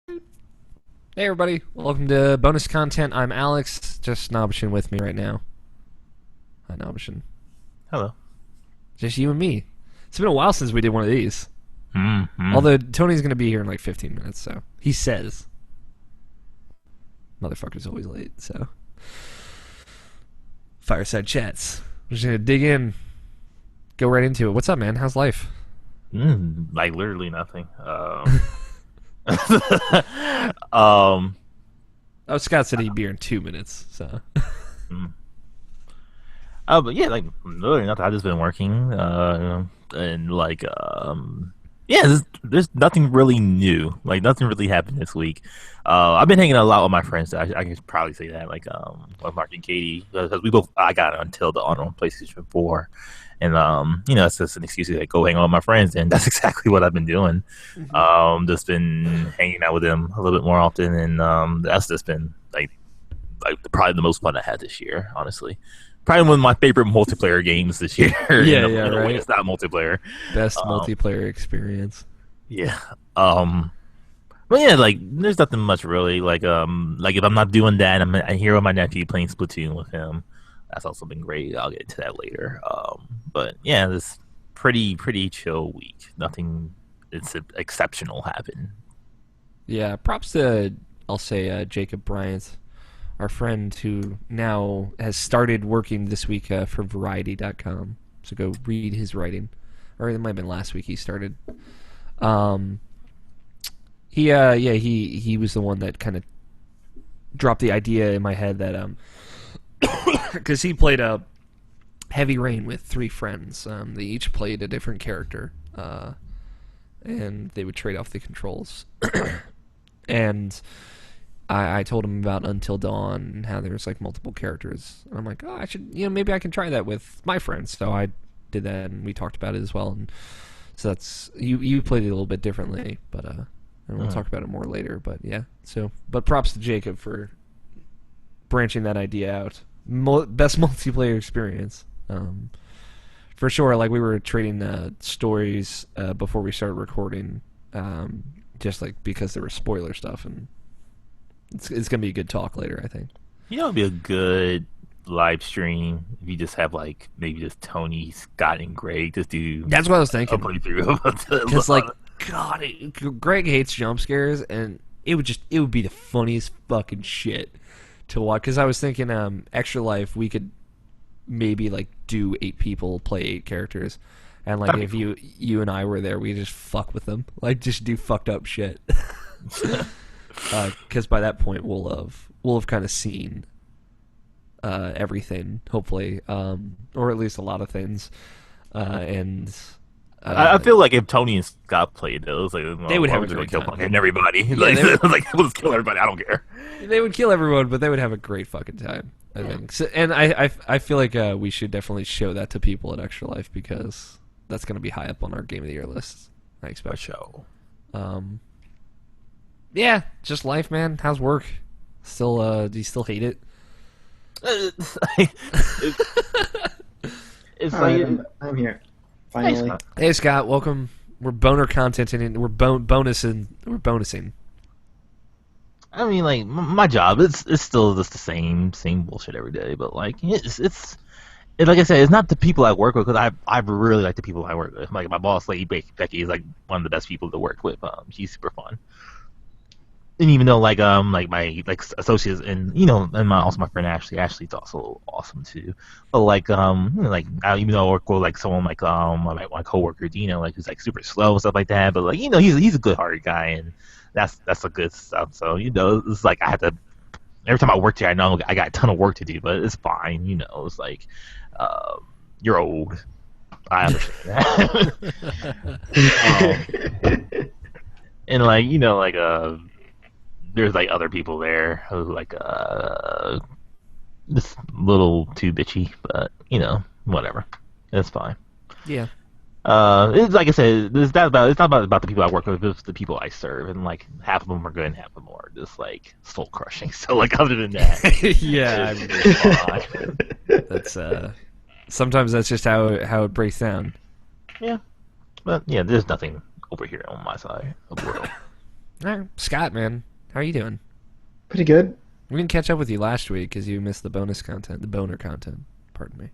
Hey everybody, welcome to bonus content. I'm Alex, just Nobishin with me right now. Hi Nobishin. Hello. Just you and me. It's been a while since we did one of these. Mm-hmm. Although Tony's gonna be here in like 15 minutes, so he says. Motherfucker's always late, so. Fireside chats. We're just gonna dig in, go right into it. What's up, man? How's life? Like literally nothing. Um, Oh, Scott said he'd be here in 2 minutes, so. mm. but yeah, like literally nothing. I've just been working, and yeah, there's nothing really new. Like nothing really happened this week. I've been hanging out a lot with my friends. I can probably say that, with Mark and Katie, because I got Until Dawn on PlayStation 4. And it's just an excuse to like, go hang out with my friends, and that's exactly what I've been doing. Mm-hmm. Just been hanging out with them a little bit more often, and that's just been probably the most fun I had this year, honestly. Probably one of my favorite multiplayer games this year. Yeah, In a way, right. it's not multiplayer. Best Um, multiplayer experience. yeah. But yeah, like there's nothing much really. Like if I'm not doing that, I'm here with my nephew playing Splatoon with him. That's also been great. I'll get into that later. But yeah, this pretty chill week. Nothing it's exceptional happened. Yeah, props to, I'll say, Jacob Bryant, our friend who now has started working this week for Variety.com. So go read his writing. Or it might have been last week he started. Um, he was the one that kind of dropped the idea in my head that, because he played a Heavy Rain with three friends. They each played a different character. And they would trade off the controls. And I told him about Until Dawn and how there's like multiple characters. And I'm like, oh, I should, maybe I can try that with my friends. So I did that, and we talked about it as well. And so that's you played it a little bit differently, but and we'll Mm. talk about it more later. But yeah, so but props to Jacob for branching that idea out. Best multiplayer experience. For sure. Like we were trading stories before we started recording, just like because there was spoiler stuff, and it's gonna be a good talk later, I think. You know, it'd be a good live stream if you just have like maybe just Tony, Scott, and Greg just do That's what I was a thinking. playthrough Because like, of God, Greg hates jump scares, and it would be the funniest fucking shit to watch. Because I was thinking, Extra Life, we could maybe like do 8 people play 8 characters, and like That'd be if cool. you and I were there, we just fuck with them, like just do fucked up shit. Because by that point we'll have kind of seen everything, hopefully, or at least a lot of things, and I uh, feel like if Tony and Scott played those, like, they well, would we're have a just gonna great kill time. fucking everybody. Yeah, Like, like we'll just kill everybody. I don't care. they would kill everyone, but they would have a great fucking time, I think. So, and I feel like we should definitely show that to people at Extra Life, because that's going to be high up on our Game of the Year list, I For expect. sure. Um, yeah, just life, man. How's work? Still, do you still hate it? It's, it's All like right, I'm here. hey, Finally. Scott. Hey, Scott, welcome. We're boner contenting, and bonusing. We're bonusing. I mean, like my job, it's still just the same bullshit every day. But like like I said, it's not the people I work with, because I really like the people I work with. Like my boss, Lady Becky, is like one of the best people to work with. She's super fun. And even though like my like associates, and and my friend Ashley's also awesome too. But like even though I work with like someone like my coworker Dino, like who's like super slow and stuff like that, but like he's a good hearted guy, and that's a good stuff. So it's like I have to, every time I work there, I know I got a ton of work to do, but it's fine. It's like you're old. I understand that. And there's like other people there who like just a little too bitchy, but whatever, it's fine. Yeah. It's like I said, it's not about the people I work with, it's the people I serve, and like half of them are good and half of them are just like soul crushing. So like other than that, Yeah, it's fine. that's sometimes that's just how it breaks down. Yeah, but yeah, there's nothing over here on my side of the world. All right, Scott, man, how are you doing? Pretty good. We didn't catch up with you last week because you missed the bonus content, the boner content. Pardon me.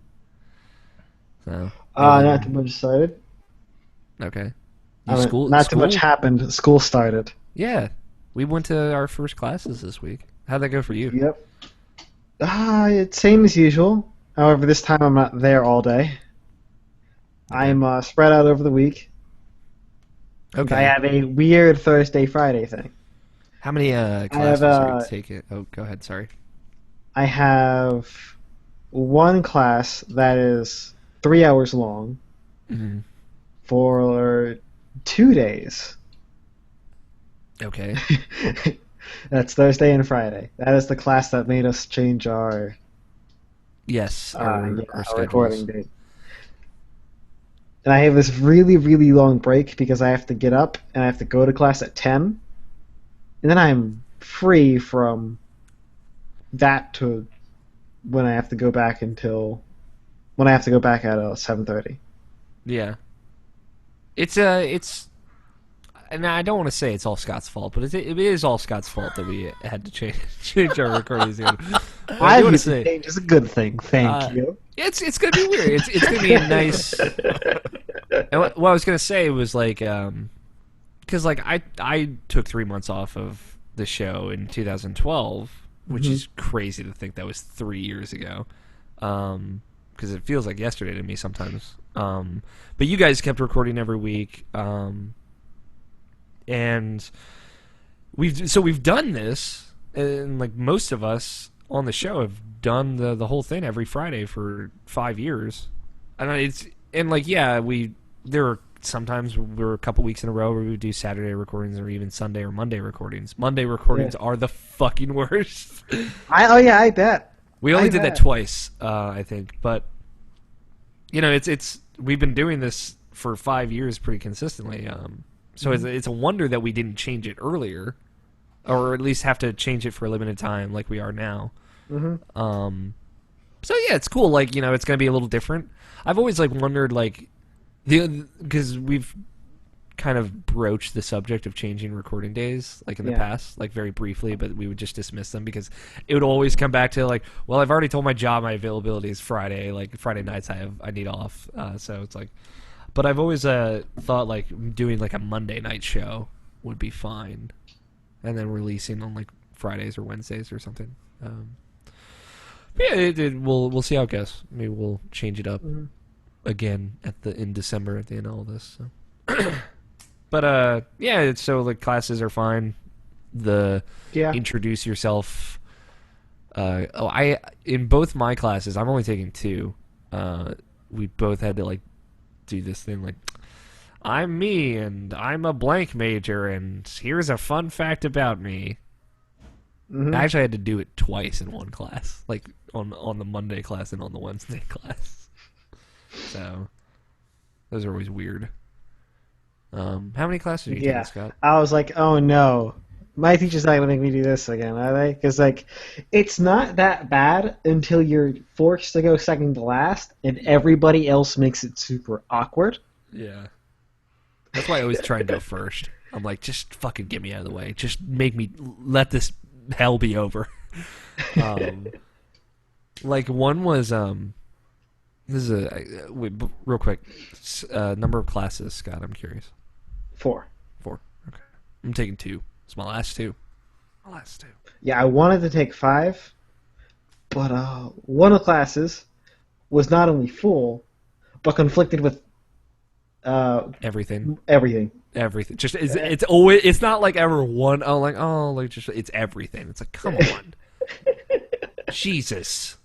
So, Not too much started. okay. I You mean, school not too much school? happened. School started. Yeah, we went to our first classes this week. How'd that go for you? Yep. It's same as usual. However, this time I'm not there all day. Okay. I'm spread out over the week. I Okay. have a weird Thursday Friday thing. How many I have classes are you taking? Oh, go ahead. Sorry. I have one class that is 3 hours long Hmm. for 2 days. Okay. That's Thursday and Friday. That is the class that made us change our Yes, yeah, our our recording schedules. date. And I have this really, really long break because I have to get up and I have to go to class at 10. And then I'm free from that to when I have to go back when I have to go back at 7:30. Yeah. It's and I don't want to say it's all Scott's fault, but it is all Scott's fault that we had to change change our recording schedule. But I I do want view to the say change as a good thing. Thank uh, you. it's gonna be weird. It's gonna be a nice. And what I was gonna say was like, because like I took 3 months off of the show in 2012, which Mhm. is crazy to think that was 3 years ago. Because it feels like yesterday to me sometimes. But you guys kept recording every week. And we've done this, and like most of us on the show have done the whole thing every Friday for 5 years. And it's and like yeah, we there are sometimes we're a couple weeks in a row where we do Saturday recordings or even Sunday or Monday recordings. Monday recordings Yeah. are the fucking worst. Oh yeah, I bet. We only I did that bet. twice, I think, but it's we've been doing this for 5 years pretty consistently. So it's a wonder that we didn't change it earlier, or at least have to change it for a limited time like we are now. Hmm. So yeah, it's cool. Like it's gonna be a little different. I've always like wondered like because we've kind of broached the subject of changing recording days like in the Yeah. past, like very briefly, but we would just dismiss them because it would always come back to like, well, I've already told my job my availability is Friday. Like Friday nights I need off. So it's like, but I've always thought like doing like a Monday night show would be fine, and then releasing on like Fridays or Wednesdays or something. Yeah, we'll see how it goes. Maybe we'll change it up Mhm. again in December at the end of all this. So. But yeah, so like classes are fine. The Yeah. introduce yourself. I in both my classes, I'm only taking two. We both had to like do this thing like, I'm me and I'm a blank major and here's a fun fact about me. Hmm. I actually had to do it twice in one class, like on the Monday class and on the Wednesday class. So those are always weird. How many classes are you taking, Yeah. Scott? I was like, oh no, my teacher's not gonna make me do this again, are they? Because like, it's not that bad until you're forced to go second to last, and everybody else makes it super awkward. Yeah. That's why I always try and go first. I'm like, just fucking get me out of the way. Just make me let this hell be over. Um, like one was this is wait, real quick. Number of classes, Scott. I'm curious. 4. 4. Okay. I'm taking 2. It's my last 2. My last 2. Yeah, I wanted to take 5, but one of the classes was not only full, but conflicted with Everything. everything. Everything. Just it's always it's not like ever one like just it's everything. It's like come on. Jesus.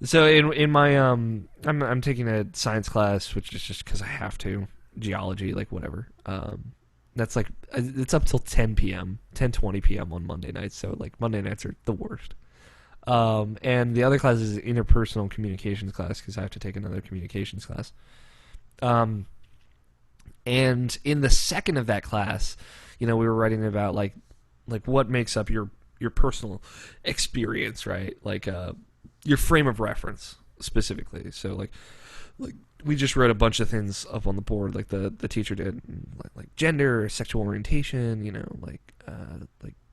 So in my I'm taking a science class which is just cuz I have to. Geology like whatever. That's like it's up till 10 p.m. 10:20 p.m. on Monday nights. So like Monday nights are the worst. And the other class is interpersonal communications class because I have to take another communications class. And in the second of that class, we were writing about like what makes up your personal experience, right? Like your frame of reference specifically. So like like we just wrote a bunch of things up on the board, like the teacher did, like gender, sexual orientation, like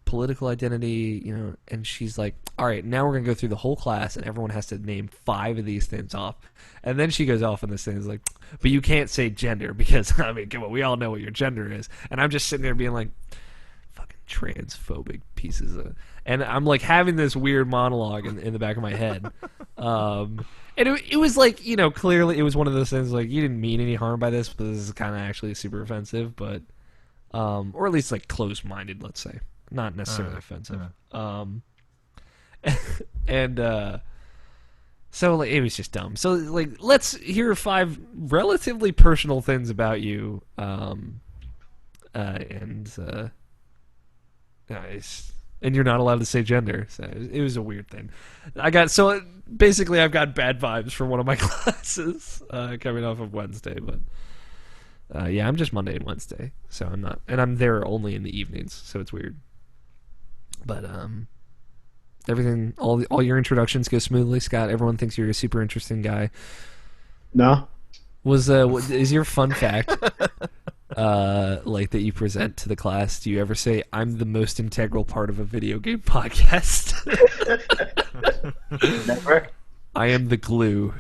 political identity, and she's like, all right, now we're gonna go through the whole class and everyone has to name 5 of these things off, and then she goes off on this thing, is like, but you can't say gender because I mean, come on, we all know what your gender is, and I'm just sitting there being like, fucking transphobic pieces of, and I'm like having this weird monologue in the back of my head, and it was like, clearly it was one of those things like, you didn't mean any harm by this, but this is kind of actually super offensive, but or at least like closed-minded, let's say. Not necessarily offensive. And so like, it was just dumb. So like, let's hear 5 relatively personal things about you, and you're not allowed to say gender. So it was a weird thing. I've got bad vibes for one of my classes coming off of Wednesday, but yeah, I'm just Monday and Wednesday, so I'm not, and I'm there only in the evenings, so it's weird. But everything, all your introductions go smoothly, Scott. Everyone thinks you're a super interesting guy. No. Is your fun fact like that you present to the class? Do you ever say, "I'm the most integral part of a video game podcast"? Never. I am the glue.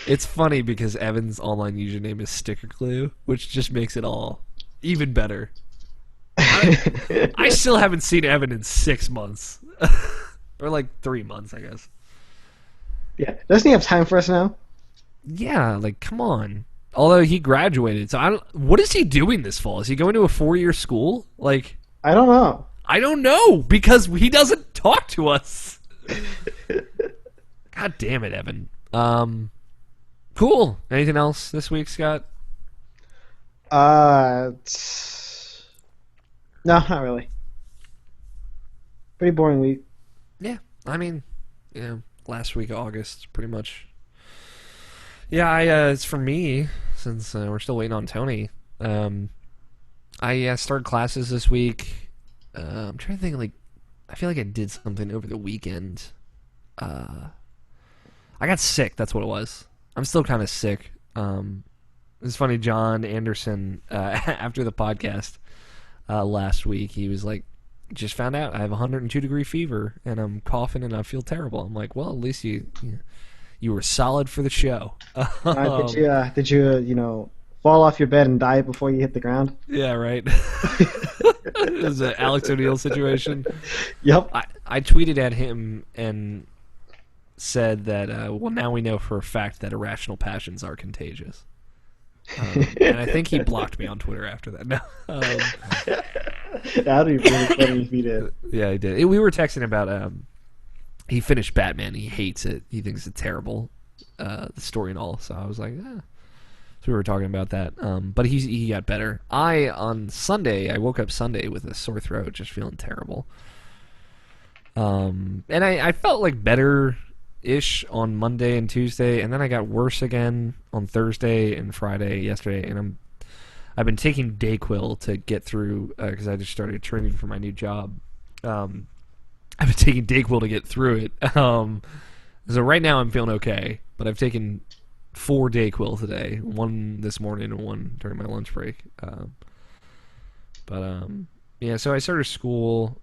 It's funny because Evan's online username is Sticker Glue, which just makes it all even better. I still haven't seen Evan in 6 months. Or like 3 months, I guess. Yeah. Doesn't he have time for us now? Yeah, like, come on. Although he graduated, so what is he doing this fall? Is he going to a 4-year school? Like, I don't know. I don't know, because he doesn't talk to us. God damn it, Evan. Cool. Anything else this week, Scott? No, not really. Pretty boring week. Yeah, I mean, last week of August, pretty much. Yeah, it's for me, since we're still waiting on Tony. I started classes this week. I'm trying to think, like, I feel like I did something over the weekend. I got sick, that's what it was. I'm still kind of sick. It's funny, John Anderson, after the podcast last week, he was like, just found out I have 102-degree fever, and I'm coughing, and I feel terrible. I'm like, well, at least you were solid for the show. Did you fall off your bed and die before you hit the ground? Yeah, right. It was an Alex O'Neill situation. Yep. I tweeted at him and said that, well, now we know for a fact that irrational passions are contagious. And I think he blocked me on Twitter after that. No. That would be really funny if he did. Yeah, he did. We were texting about he finished Batman. He hates it. He thinks it's terrible, the story and all. So I was like, So we were talking about that. But he got better. On Sunday, I woke up Sunday with a sore throat, just feeling terrible. And I felt like better-ish on Monday and Tuesday, and then I got worse again on Thursday and Friday yesterday, and I've been taking Dayquil to get through, because I just started training for my new job. I've been taking Dayquil to get through it. So right now I'm feeling okay, but I've taken 4 Dayquil today, 1 this morning and 1 during my lunch break. Yeah, so I started school,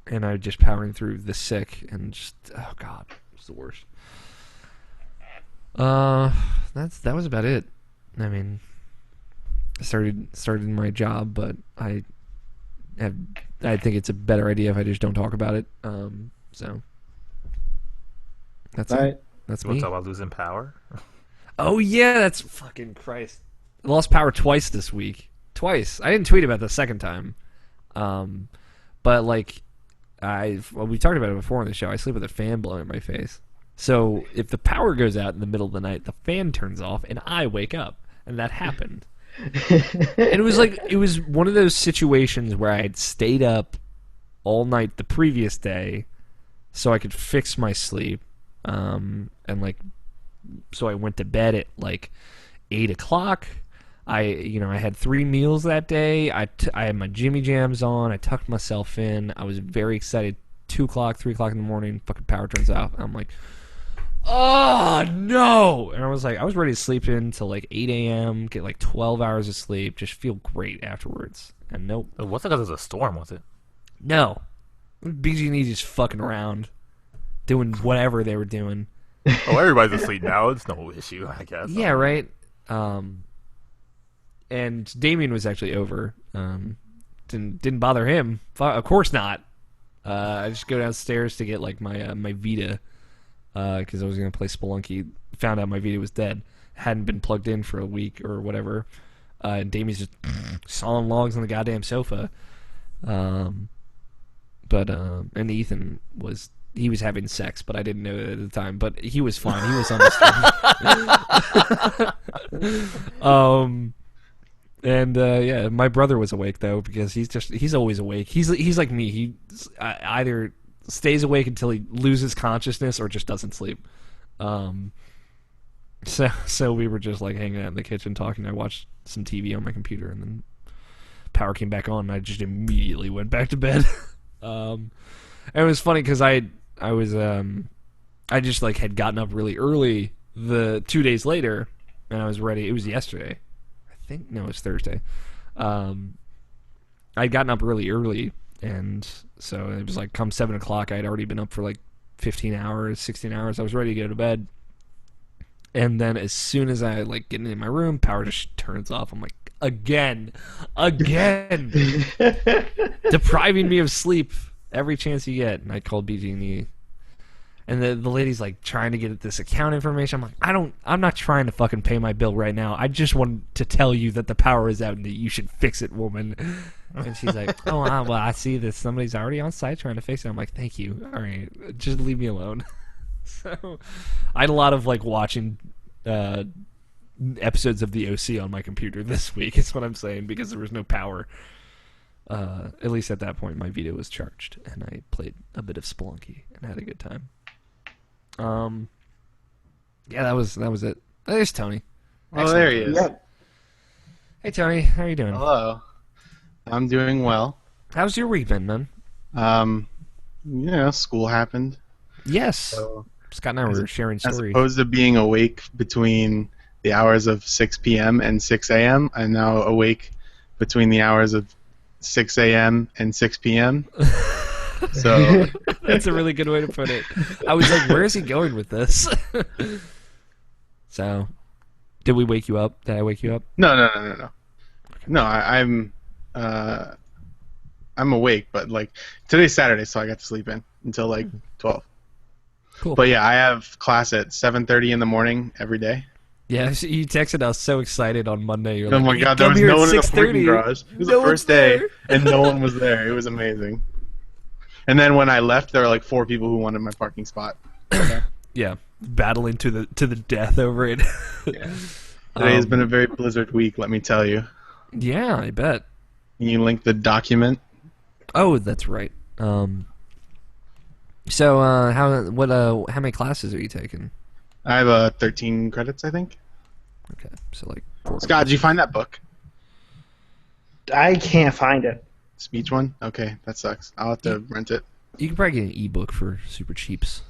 and I'm just powering through the sick, and just, oh god, it's the worst. That was about it. I mean, I started my job, but I think it's a better idea if I just don't talk about it. So that's Right. it. That's You want me. to talk about losing power? Oh yeah, that's fucking Christ. I lost power twice this week. Twice. I didn't tweet about it the second time. But like, we talked about it before on the show. I sleep with a fan blowing in my face. So if the power goes out in the middle of the night, the fan turns off, and I wake up, and that happened. And it was one of those situations where I had stayed up all night the previous day, so I could fix my sleep, and so I went to bed at like 8 o'clock. I had 3 meals that day. I had my Jimmy Jams on. I tucked myself in. I was very excited 2 o'clock, 3 o'clock in the morning, fucking power turns out. I'm like, oh no! And I was ready to sleep in till like 8 a.m., get like 12 hours of sleep, just feel great afterwards. And nope. It wasn't because it was a storm, was it? No. BG&E just fucking around, doing whatever they were doing. Oh, everybody's asleep now. It's no issue, I guess. Yeah, right. And Damien was actually over. Didn't bother him. Of course not. I just go downstairs to get like my Vita, because I was gonna play Spelunky. Found out my Vita was dead. Hadn't been plugged in for a week or whatever. And Damien's just sawing logs on the goddamn sofa. And Ethan was having sex, but I didn't know it at the time. But he was fine. He was understanding. Yeah, my brother was awake though, because he's always awake. He's like me. He either stays awake until he loses consciousness or just doesn't sleep. So we were just like hanging out in the kitchen talking. I watched some TV on my computer, and then power came back on, and I just immediately went back to bed. And it was funny because I just like had gotten up really early the 2 days later, and I was ready. It was yesterday. It was Thursday. I'd gotten up really early, and so it was like come 7 o'clock, I'd already been up for like 15 hours, 16 hours. I was ready to go to bed. And then as soon as I like get in my room, power just turns off. I'm like, again, depriving me of sleep every chance you get. And I called BG&E. And the lady's like trying to get at this account information. I'm like, I'm not trying to fucking pay my bill right now. I just want to tell you that the power is out and that you should fix it, woman. And she's like, oh, well, I see that somebody's already on site trying to fix it. I'm like, thank you. All right, just leave me alone. So I had a lot of like watching episodes of the OC on my computer this week, is what I'm saying, because there was no power. At least at that point, my Vita was charged, and I played a bit of Spelunky and had a good time. Yeah, that was it. There's Tony. Oh, there he is. Yep. Hey, Tony. How are you doing? Hello. I'm doing well. How's your week been, man? School happened. Yes. So, Scott and I were sharing as stories. opposed to being awake between the hours of 6 p.m. and 6 a.m., I'm now awake between the hours of 6 a.m. and 6 p.m. So That's a really good way to put it. I was like, where is he going with this? So, did we wake you up? Did I wake you up? no. No, I'm awake, but like today's Saturday, so I got to sleep in until like 12. Cool. But yeah, I have class at 7:30 in the morning every day. Yeah, you texted us so excited on Monday. You're Oh like, my god, there "Come was here no at one in the 6:30." freaking garage. It was No the first one's day, there. and no one was there. It was amazing. And then when I left, there were like 4 people who wanted my parking spot. Yeah, battling to the death over it. Yeah. Today has been a very blizzard week, let me tell you. Yeah, I bet. Can you link the document? Oh, that's right. So, how many classes are you taking? I have 13 credits, I think. Okay, so like 4. Scott, did you find that book? I can't find it. Speech one? Okay, that sucks. I'll have to rent it. You can probably get an ebook for super cheaps.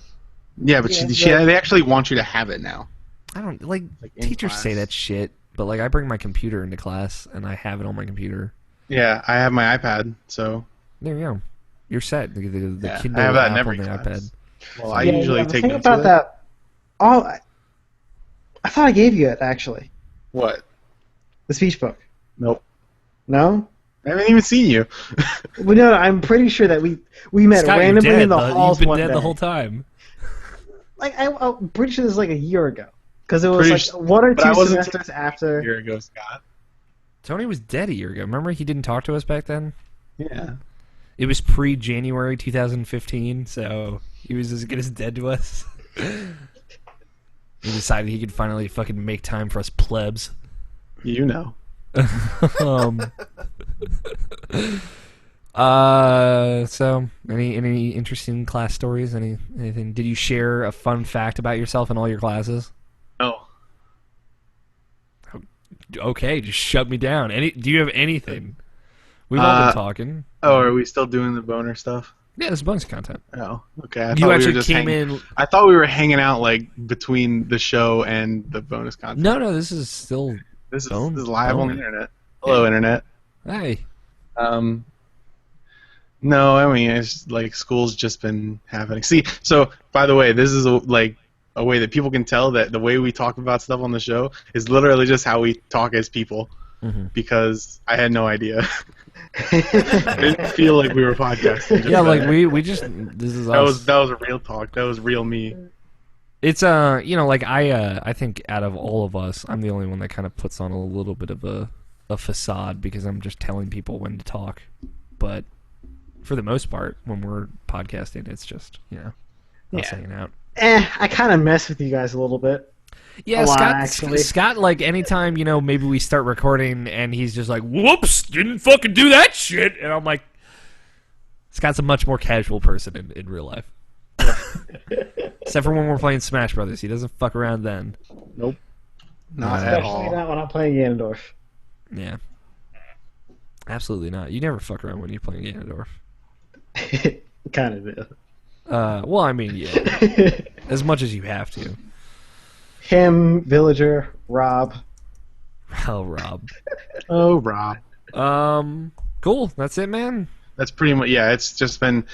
Yeah, but Yeah, they actually want you to have it now. I don't like in teachers class. say that shit, but like I bring my computer into class and I have it on my computer. Yeah, I have my iPad, so There you go. You're set. The Yeah, Kindle I have that in app every on the class. iPad. well, I usually the take thing notes about with it. that. I thought I gave you it actually. What? The speech book. Nope. No. I haven't even seen you. Well, no, I'm pretty sure that we met Scott, you're randomly dead. in the You've halls been one dead day. the whole time. Like I'm pretty sure this was like a year ago, because it was Pretty like sure- 1 or but I 2 wasn't semesters a after. year ago, Scott. Tony was dead a year ago. Remember, he didn't talk to us back then. Yeah. It was pre-January 2015, so he was as good as dead to us. He decided he could finally fucking make time for us plebs. You know. So any interesting class stories? Anything? Did you share a fun fact about yourself in all your classes? No. Okay, just shut me down. Do you have anything? We've all been talking. Oh, are we still doing the boner stuff? Yeah, this is bonus content. Oh, okay. I You thought we were actually just came in. I thought we were hanging out like between the show and the bonus content. No, this is still. This is Bone- this is live on the boner. internet. Hello, internet. Hey. No, I mean it's like school's just been happening. See, so by the way, this is like a way that people can tell that the way we talk about stuff on the show is literally just how we talk as people. Because I had no idea. I didn't feel like we were podcasting. Yeah, like we just. This is us. that was real talk. That was real me. It's like I think out of all of us, I'm the only one that kind of puts on a little bit of a facade because I'm just telling people when to talk. But for the most part, when we're podcasting, it's just us hanging out. I kind of mess with you guys a little bit. Yeah, A lot, Scott. actually. Scott, like anytime maybe we start recording and he's just like, "Whoops, didn't fucking do that shit," and I'm like, Scott's a much more casual person in real life. Except for when we're playing Smash Brothers, he doesn't fuck around then. Nope. Not at Especially all. not when I'm playing Ganondorf. Yeah, absolutely not. You never fuck around when you're playing Ganondorf. Kind of do. Well, I mean, yeah, as much as you have to. Him, Villager, Rob. Oh, Rob. Oh, Rob. Cool. That's it, man. That's pretty much, yeah, it's just been,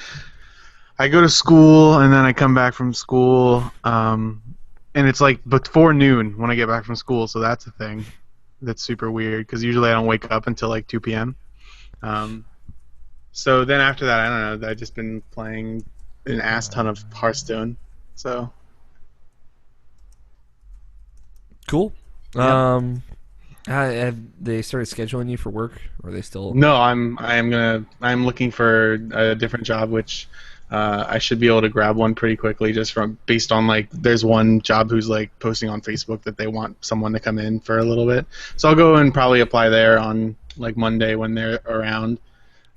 I go to school, and then I come back from school, and it's like before noon when I get back from school, so that's a thing. That's super weird, because usually I don't wake up until like 2 p.m. So then after that, I don't know, I've just been playing an ass ton of Hearthstone, so. Cool. Yeah. Have they started scheduling you for work, or are they still? No, I'm looking for a different job, which I should be able to grab one pretty quickly, just based on like there's one job who's like posting on Facebook that they want someone to come in for a little bit. So I'll go and probably apply there on like Monday when they're around,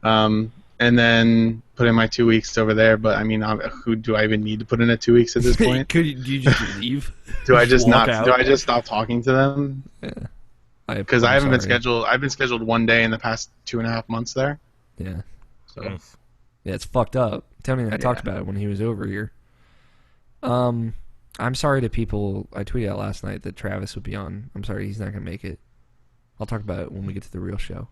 and then put in my 2 weeks over there. But I mean, who do I even need to put in a 2 weeks at this point? Do you just leave? Do I just walk not? out? Do I just stop talking to them? Yeah. Because I haven't been scheduled. I've been scheduled one day in the past 2.5 months there. Yeah. So Yeah, it's fucked up. Tony and I talked about it when he was over here. I'm sorry to people. I tweeted out last night that Travis would be on. I'm sorry, he's not gonna make it. I'll talk about it when we get to the real show.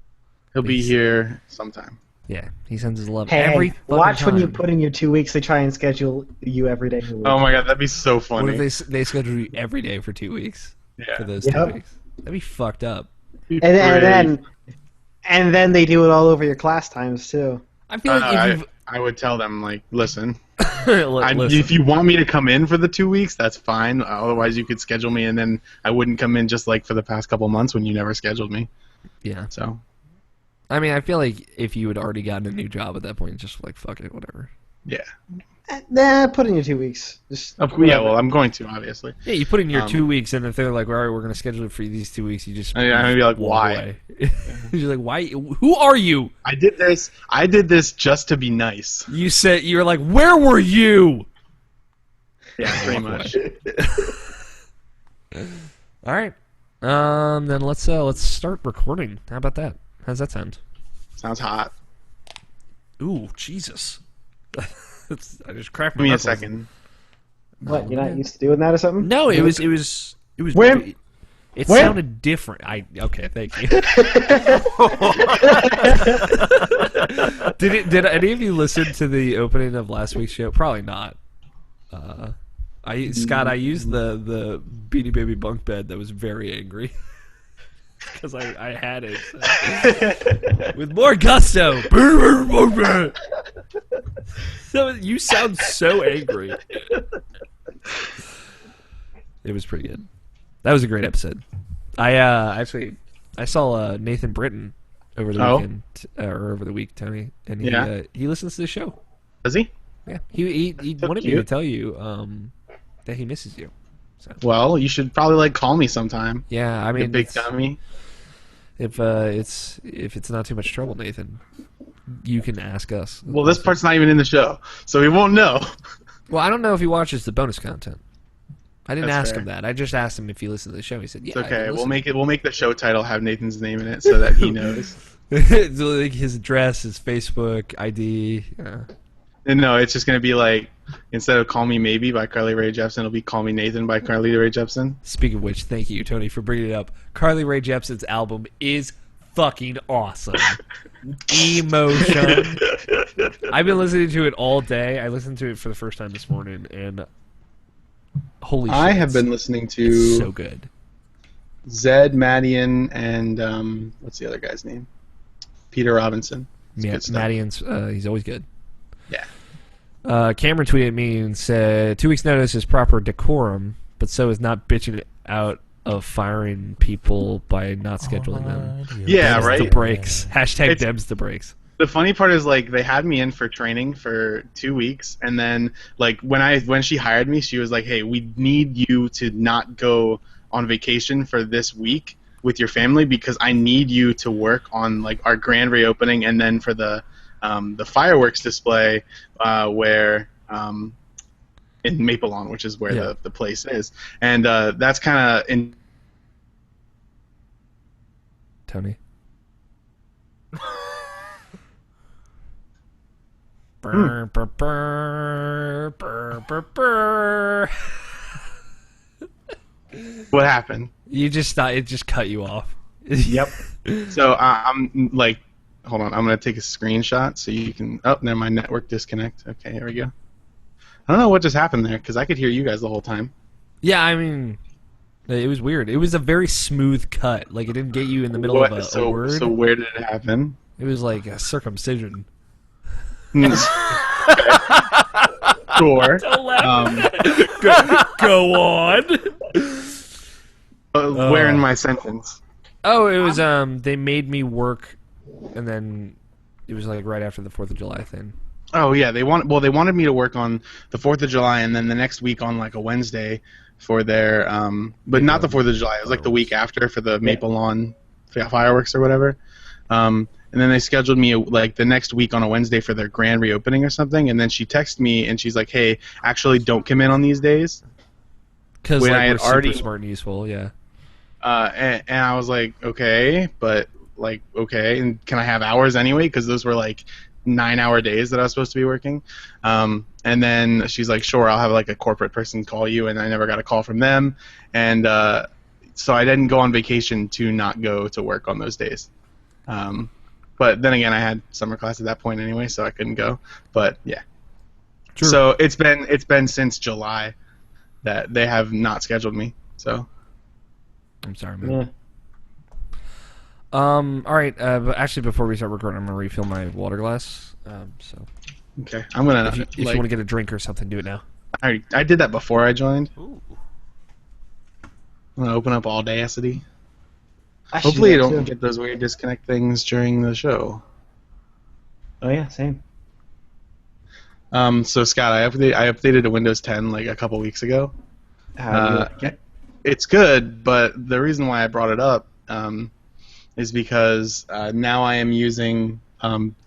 he'll be here sometime. Yeah, he sends his love Hey, every fucking watch time. when you put in your 2 weeks, they try and schedule you every day. Of the week. Oh my god, that'd be so What funny. if they schedule you every day for 2 weeks? Yeah. For those Yep. 2 weeks, that'd be fucked up. And then they do it all over your class times too. I feel like if I would tell them like, listen, listen, if you want me to come in for the 2 weeks, that's fine. Otherwise, you could schedule me, and then I wouldn't come in just like for the past couple months when you never scheduled me. yeah. So I mean, I feel like if you had already gotten a new job at that point, just like fuck it, whatever. yeah, Nah, put in your 2 weeks. Just yeah. Well, I'm going to obviously. Yeah, you put in your 2 weeks, and if they're like, all right, we're gonna schedule it for these 2 weeks, you just I'm gonna be like, walk why? away. You're like, why? Who are you? I did this just to be nice. You said you're like, where were you? Yeah, pretty much. All right. Then let's start recording. How about that? How's that sound? Sounds hot. Ooh, Jesus! I just cracked Give my me a knuckles. second. what? You're not used to doing that or something? No, it was. When? It When? sounded different. Okay, thank you. Did any of you listen to the opening of last week's show? Probably not. Scott, I used the Beanie Baby bunk bed that was very angry because I had it with more gusto. So you sound so angry. It was pretty good. That was a great episode. I saw Nathan Britton over the weekend or over the week, Tony, and he listens to the show. Does he? Yeah, he So wanted me to cute. tell you that he misses you. So, Well, you should probably like call me sometime. yeah, I You mean, big it's- dummy. if it's not too much trouble, Nathan, you can ask us. Well, this part's not even in the show, so we won't know. Well, I don't know if he watches the bonus content. I didn't That's ask fair. him that. I just asked him if he listened to the show. He said, "Yeah." It's I okay. do We'll listen." make the show title have Nathan's name in it so that he knows. So, like his address, his Facebook ID. And no, it's just gonna be like instead of "Call Me Maybe" by Carly Rae Jepsen, it'll be "Call Me Nathan" by Carly Rae Jepsen. Speaking of which, thank you, Tony, for bringing it up. Carly Rae Jepsen's album is fucking awesome. Emotion. I've been listening to it all day. I listened to it for the first time this morning, and holy shit. I have been listening to it's so good. Zed Madian and what's the other guy's name? Peter Robinson. It's good stuff. Madian's, he's always good. Yeah. Cameron tweeted me and said, 2 weeks notice is proper decorum, but so is not bitching out of firing people by not scheduling them. Yeah, Dems right? the breaks. Hashtag It's- Dems the breaks. The funny part is like they had me in for training for 2 weeks, and then like when she hired me, she was like, "Hey, we need you to not go on vacation for this week with your family because I need you to work on like our grand reopening and then for the fireworks display where in Maple Lawn, which is where the place is, and that's kind of in." Tony. Brr, brr, brr, brr, brr, brr. What happened? You just thought it just cut you off. Yep. So I'm like, hold on, I'm gonna take a screenshot so you can. Oh, never mind, network disconnect. Okay, here we go. I don't know what just happened there because I could hear you guys the whole time. Yeah, I mean, it was weird. It was a very smooth cut. Like it didn't get you in the middle of a word. So where did it happen? It was like a circumcision. Sure. Go on. Where in my sentence? Oh, it was they made me work, and then it was like right after the 4th of July thing. Oh yeah, they wanted me to work on the 4th of July and then the next week on like a Wednesday for their but not the 4th of July. It was like the week after for the Maple Lawn fireworks or whatever. And then they scheduled me like the next week on a Wednesday for their grand reopening or something. And then she texted me and she's like, "Hey, actually, don't come in on these days." Because When like, I we're had already- super smart and useful, yeah. And I was like, "Okay, but like, okay, and can I have hours anyway? Because those were like 9-hour days that I was supposed to be working." And then she's like, "Sure, I'll have like a corporate person call you," and I never got a call from them. And so I didn't go on vacation to not go to work on those days. But then again, I had summer class at that point anyway, so I couldn't go. But yeah. True. So it's been since July that they have not scheduled me. So I'm sorry, man. Yeah. All right. But actually, before we start recording, I'm gonna refill my water glass. So okay, I'm gonna if you want to get a drink or something, do it now. I did that before I joined. Ooh. I'm gonna open up Audacity. I should Hopefully, you do that don't too. get those weird disconnect things during the show. Oh yeah, same. So Scott, I updated to Windows 10 like a couple weeks ago. How do you like it? It's good, but the reason why I brought it up is because now I am using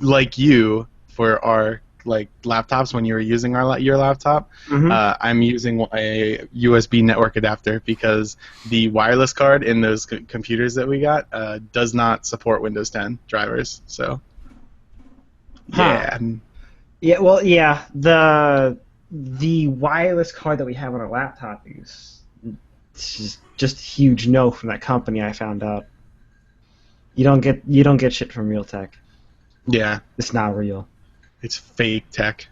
like you for our like laptops when you were using your laptop. Mhm. I'm using a USB network adapter because the wireless card in those computers that we got does not support Windows 10 drivers. So yeah. Yeah, well, yeah. The wireless card that we have on our laptop is just huge no from that company. I found out. You don't get shit from Realtek. Yeah, It's not real. it's fake tech.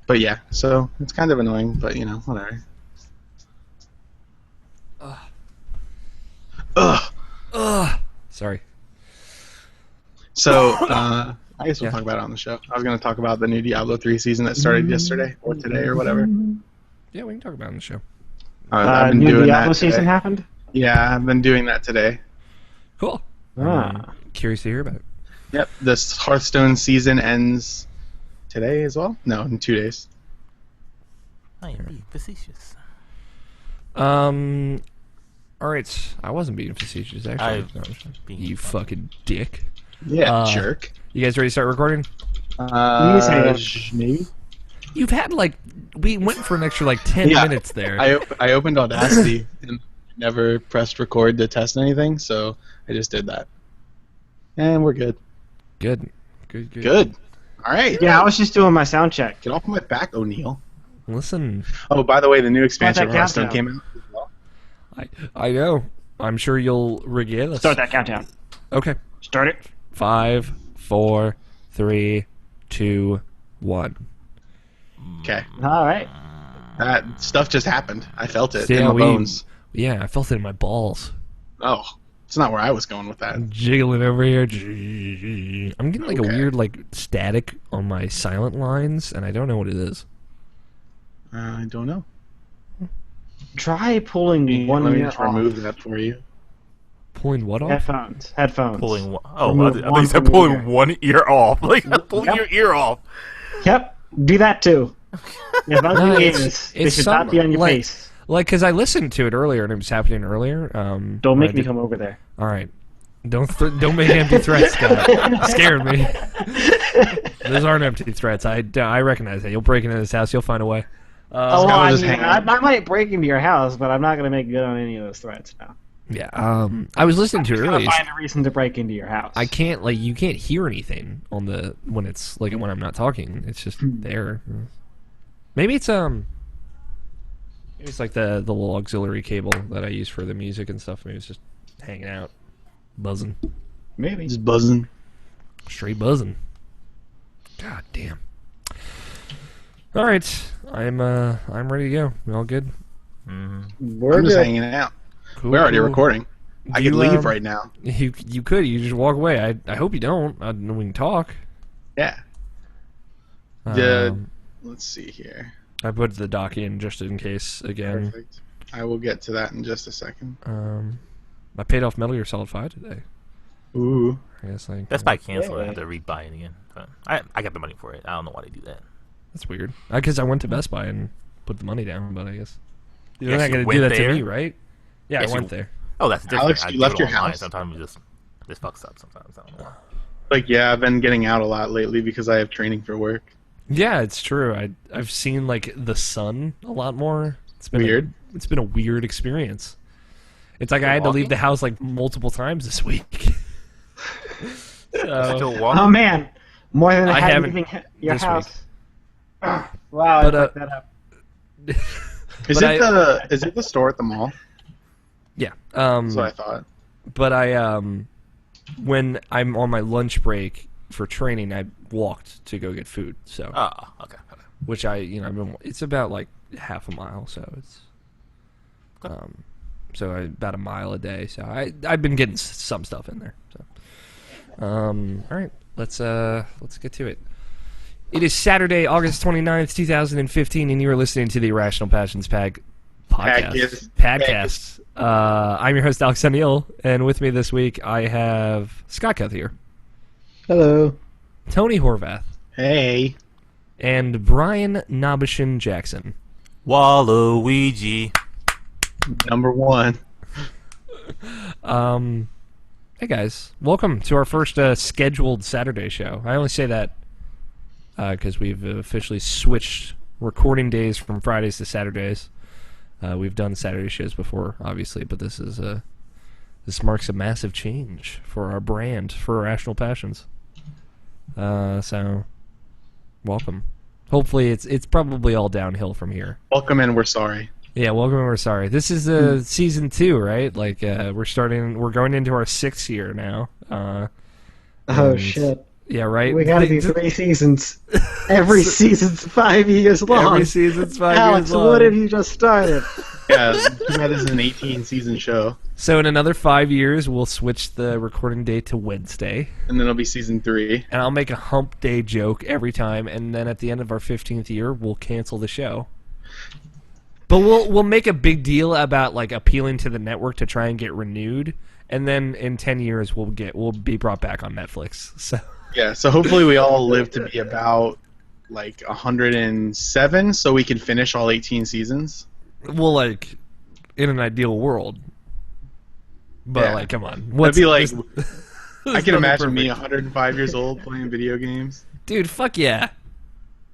But yeah, so it's kind of annoying, but you know, whatever. Ugh. Sorry. So I guess we'll Yeah. talk about it on the show. I was going to talk about the new Diablo 3 season that started yesterday or today or whatever. Yeah, we can talk about it on the show. I've been New doing Diablo that season today. happened. Yeah, I've been doing that today. Cool. Ah. Curious to hear about it. Yep, this Hearthstone season ends today as well? No, in 2 days. I am being facetious. All right. I wasn't being facetious, actually. I've No, been you fun. fucking dick. Yeah, jerk. You guys ready to start recording? Maybe. You've had like we went for an extra like 10 Yeah. minutes there. I opened Audacity and never pressed record to test anything, so I just did that. And we're good. Good. Good. All right. Yeah, I was just doing my sound check. Get off my back, O'Neal. Listen, Oh, by the way, the new expansion of that Hearthstone countdown. came out as well. I know. I'm sure you'll regale us. Start that countdown. Okay. Start it. 5, 4, 3, 2, 1. Okay. All right. That stuff just happened. I felt it Yeah, in my bones. Yeah, I felt it in my balls. Oh, it's not where I was going with that. I'm jiggling over here. I'm getting like a Okay. weird like static on my silent lines, and I don't know what it is. I don't know. Try pulling one Let me ear just off. remove that for you. Pulling what off? Headphones. Pulling one. Oh, Remove I thought one you said from your ear. pulling one ear off. Like pulling Yep. your ear off. Yep. Do that too. Yeah, both No, your it's- ears. They it's should not be on your like- face. Like, because I listened to it earlier, and it was happening earlier. Don't make I me did- come over there. All right. Don't make empty threats, Scott. Scared me. Those aren't empty threats. I recognize that. You'll break into this house. You'll find a way. Oh, well, Scott I, was just mean, hanging I might break into your house, but I'm not going to make good on any of those threats now. Yeah. I was listening to it I'm earlier. going to find a reason to break into your house. I can't you can't hear anything on the when it's like when I'm not talking. It's just there. Maybe it's like the little auxiliary cable that I use for the music and stuff. Maybe it's just hanging out, buzzing, Maybe. Just buzzing. straight buzzing. God damn. All right, I'm ready to go. We all good? We're I'm just good. hanging out. Cool, We're already cool. recording. I Do could you, leave right now. You could. You just walk away. I hope you don't. We can talk. Yeah. Um, Let's see here. I put the dock in just in case again. Perfect. I will get to that in just a second. I paid off Metal Gear Solid 5 today. Ooh. I guess like That's by cancel. I Yeah. have to rebuy it again. But I got the money for it. I don't know why they do that. that's weird. Because I went to Best Buy and put the money down, but I guess you're Yes, not you going to went do that there? to me, right? Yeah, Yes, I went you- there. Oh, that's different. Alex, I you do left it your online. house? Sometimes it just fucks up. Sometimes I don't know. Like, yeah, I've been getting out a lot lately because I have training for work. Yeah, it's true. I've seen like the sun a lot more. It's been Weird. It's been a weird experience. It's like I had to leave walking? the house like multiple times this week. So, Still walking. Oh, man. More than I I had haven't leaving your this house. Wow, But, I fucked that up. Is But it the store at the mall? yeah. That's what I thought. But I when I'm on my lunch break for training, I walked to go get food. So Oh, okay. which it's about like half a mile, so it's about a mile a day. So I've been getting some stuff in there. So all right, let's get to it. It is Saturday, August 29th, 2015, and you are listening to the Irrational Passions podcast. I'm your host, Alex O'Neill, and with me this week I have Scott Cuth here, Hello. Tony Horvath, Hey. and Brian Nobishin Jackson. Waluigi. Number one. Hey guys, welcome to our first scheduled Saturday show. I only say that because we've officially switched recording days from Fridays to Saturdays. We've done Saturday shows before, obviously, but this marks a massive change for our brand, for Irrational Passions. So, welcome. Hopefully, it's probably all downhill from here. Welcome and we're sorry. Yeah, welcome and we're sorry. This is season 2, right? Like we're going into our 6th year now. Oh, And- shit. Yeah, right. We gotta do 3 seasons. Every season's 5 years long. Every season's 5 Alex, years long. what have you just started? Yeah, too bad this is an 18-season show. So in another 5 years, we'll switch the recording date to Wednesday, And then it'll be season 3. and I'll make a hump day joke every time, and then at the end of our 15th year, we'll cancel the show. But we'll make a big deal about like appealing to the network to try and get renewed, and then in 10 years we'll be brought back on Netflix. So Yeah, so hopefully we all live to be about like 107 so we can finish all 18 seasons. we'll like in an ideal world. But Yeah. like, come on, That'd be like, this- I can nothing imagine me perfect. 105 years old playing video games. Dude, fuck yeah.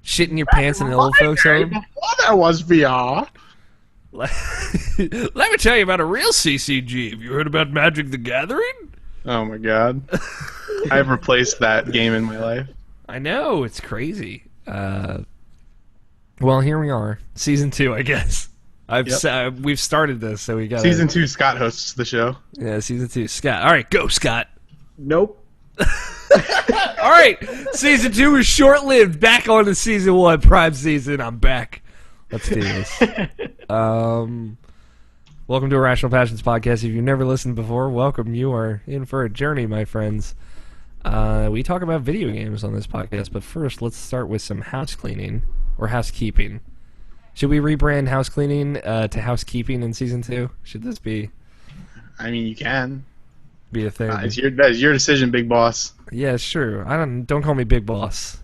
Shitting your pants in an old folks home. Before there was VR. Let me tell you about a real CCG. Have you heard about Magic the Gathering? Oh my god. I've replaced that game in my life. I know, it's crazy. Well, here we are, season 2, I guess. We've started this, so we got Season 2. Scott hosts the show. Yeah, season 2. Scott, all right, go, Scott. Nope. All right, season 2 is short-lived. Back on to season 1, prime season. I'm back. Let's do this. Welcome to Irrational Passions podcast. If you've never listened before, welcome. You are in for a journey, my friends. We talk about video games on this podcast, but first, let's start with some house cleaning or housekeeping. Should we rebrand house cleaning to housekeeping in season 2? Should this be I mean, you can. a thing? That is your decision, big boss. Yeah, sure. Don't call me Big Boss.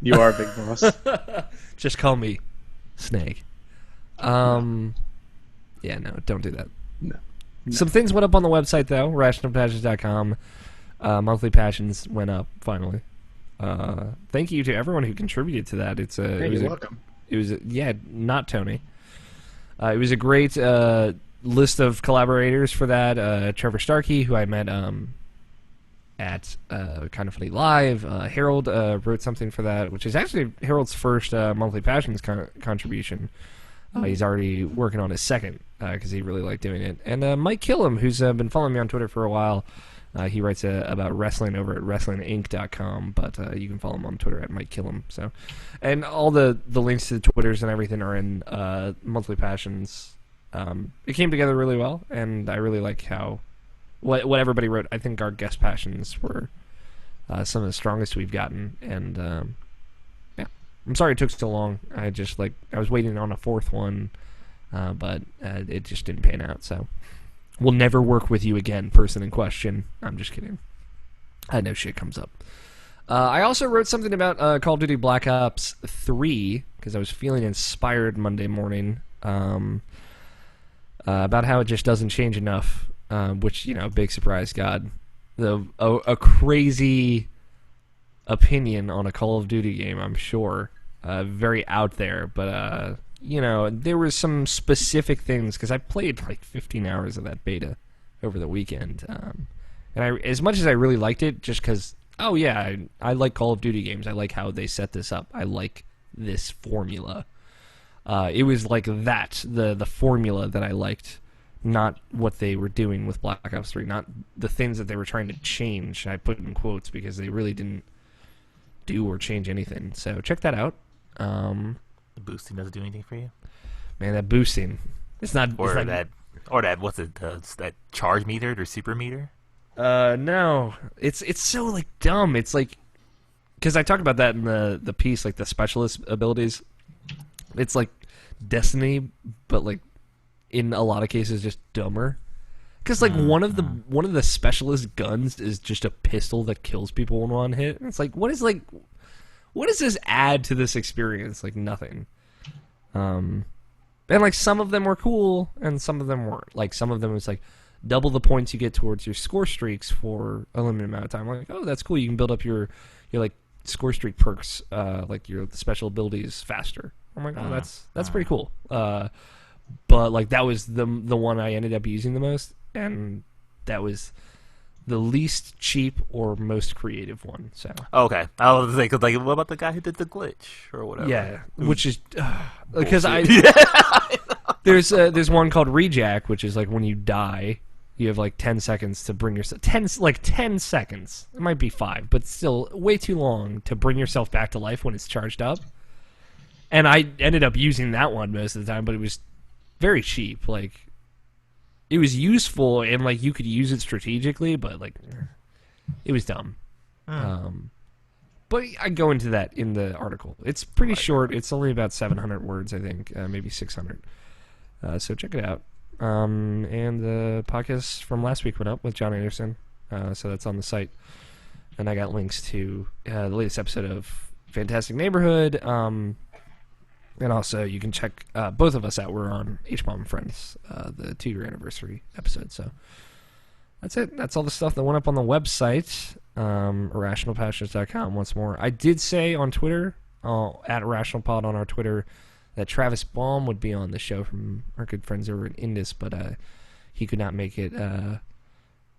You are big boss. Just call me Snake. Yeah, no, don't do that. No. Some things went up on the website though, RationalPassions.com. Monthly Passions went up finally. Thank you to everyone who contributed to that. You're welcome. It was not Tony. It was a great list of collaborators for that. Trevor Starkey, who I met at Kind of Funny Live. Harold wrote something for that, which is actually Harold's first Monthly Passions contribution. He's already working on his second because he really liked doing it. And Mike Killam, who's been following me on Twitter for a while, he writes about wrestling over at wrestlinginc.com, but you can follow him on Twitter at Mike Killam. So, and all the links to the Twitters and everything are in Monthly Passions. It came together really well, and I really like how what everybody wrote. I think our guest passions were some of the strongest we've gotten, and yeah, I'm sorry it took so long. I was waiting on a fourth one, but it just didn't pan out. So we'll never work with you again, person in question. I'm just kidding. I know shit comes up. I also wrote something about Call of Duty Black Ops 3 because I was feeling inspired Monday morning. About how it just doesn't change enough, which, big surprise, God. A crazy opinion on a Call of Duty game, I'm sure. Very out there, but, there were some specific things, because I played like 15 hours of that beta over the weekend. And as much as I really liked it, just because, I like Call of Duty games. I like how they set this up. I like this formula. It was like that, the formula that I liked, not what they were doing with Black Ops 3, not the things that they were trying to change. I put in quotes because they really didn't do or change anything. So check that out. The boosting doesn't do anything for you? Man, that boosting. It's not... Or that, what's it, that charge meter or super meter? No. It's so, like, dumb. It's like... Because I talked about that in the piece, like, the specialist abilities. It's like Destiny, but like in a lot of cases just dumber. Because like one of the specialist guns is just a pistol that kills people in one hit. And it's like what does this add to this experience? Like nothing. And like some of them were cool and some of them weren't. Like some of them was like double the points you get towards your score streaks for a limited amount of time. Like, oh, that's cool. You can build up your like score streak perks, like your special abilities faster. I'm like, oh, that's pretty cool. But like that was the one I ended up using the most, and that was the least cheap or most creative one. So okay, I was like, what about the guy who did the glitch or whatever? Yeah, which is because there's one called Rejack, which is like when you die, you have like 10 seconds to bring yourself 10 seconds. It might be 5, but still way too long to bring yourself back to life when it's charged up. And I ended up using that one most of the time, but it was very cheap. Like, it was useful, and, like, you could use it strategically, but, like, it was dumb. But I go into that in the article. It's pretty short. It's only about 700 words, I think, maybe 600. So check it out. And the podcast from last week went up with John Anderson, so that's on the site. And I got links to the latest episode of Fantastic Neighborhood, and also, you can check both of us out. We're on H-Bomb and Friends, the 2-year anniversary episode. So that's it. That's all the stuff that went up on the website, IrrationalPassions.com. Once more, I did say on Twitter, at IrrationalPod on our Twitter, that Travis Baum would be on the show from our good friends over at Indus, but he could not make it.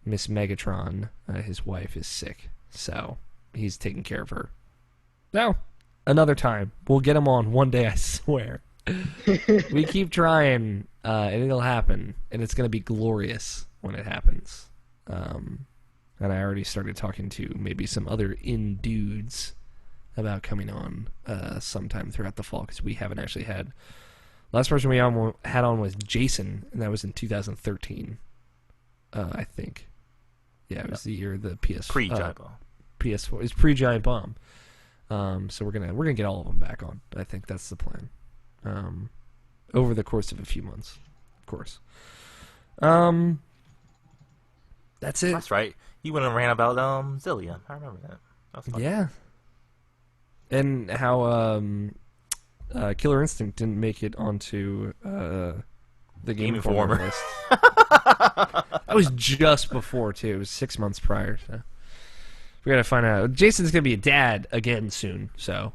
Miss Megatron, his wife, is sick. so he's taking care of her. Now, another time. We'll get him on one day, I swear. We keep trying, and it'll happen, and it's going to be glorious when it happens. And I already started talking to maybe some other dudes about coming on sometime throughout the fall, because we haven't actually had... Last person we had on was Jason, and that was in 2013, I think. Yeah, it was the year of the Pre-Giant Bomb. PS4. It was pre-Giant Bomb. So we're gonna get all of them back on. I think that's the plan. Over the course of a few months, of course. That's it. That's right. You went and ran about Zillia. I remember that. That was fun. Yeah. And how Killer Instinct didn't make it onto the Game Informer list. That was just before, too. It was 6 months prior. So we gotta find out. Jason's gonna be a dad again soon, so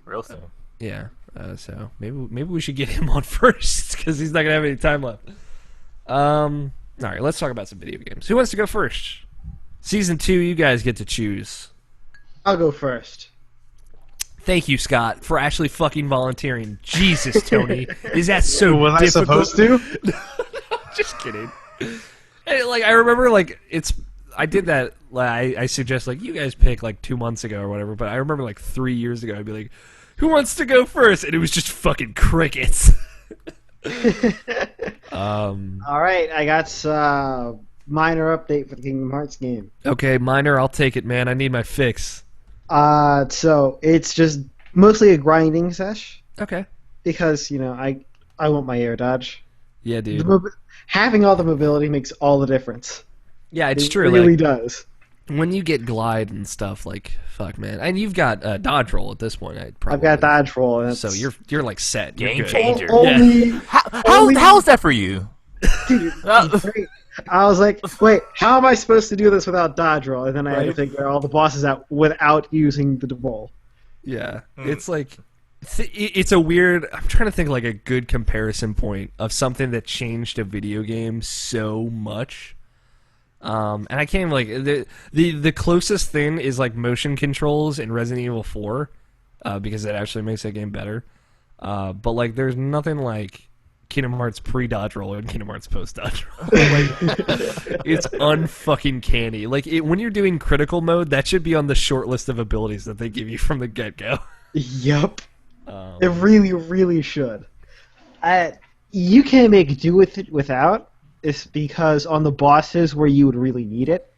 Real soon. yeah. So maybe we should get him on first, because he's not gonna have any time left. All right, let's talk about some video games. Who wants to go first? Season 2, you guys get to choose. I'll go first. Thank you, Scott, for actually fucking volunteering. Jesus, Tony, is that so Was I difficult? supposed to? Just kidding. Hey, I remember, I did that. I suggest, you guys pick, 2 months ago or whatever, but I remember, 3 years ago, I'd be like, who wants to go first? And it was just fucking crickets. All right, I got minor update for the Kingdom Hearts game. Okay, minor, I'll take it, man. I need my fix. So it's just mostly a grinding sesh Okay. because I want my air dodge. Yeah, dude. Having all the mobility makes all the difference. Yeah, it's It true. really does. When you get glide and stuff, fuck, man. And you've got dodge roll at this point. I've got dodge roll. And So you're set. You're Game good. changer. Only, How's that for you? dude, great. I was like, wait, how am I supposed to do this without dodge roll? And then I had to Right. figure all the bosses out without using the roll. Yeah. It's it's a weird... I'm trying to think a good comparison point of something that changed a video game so much. And I can't the closest thing is motion controls in Resident Evil 4, because it actually makes that game better. But there's nothing like Kingdom Hearts pre-dodge roll and Kingdom Hearts post-dodge roll. It's unfucking canny. When you're doing critical mode, that should be on the short list of abilities that they give you from the get-go. Yep. It really, really should. You can make do with it without. It's because on the bosses where you would really need it,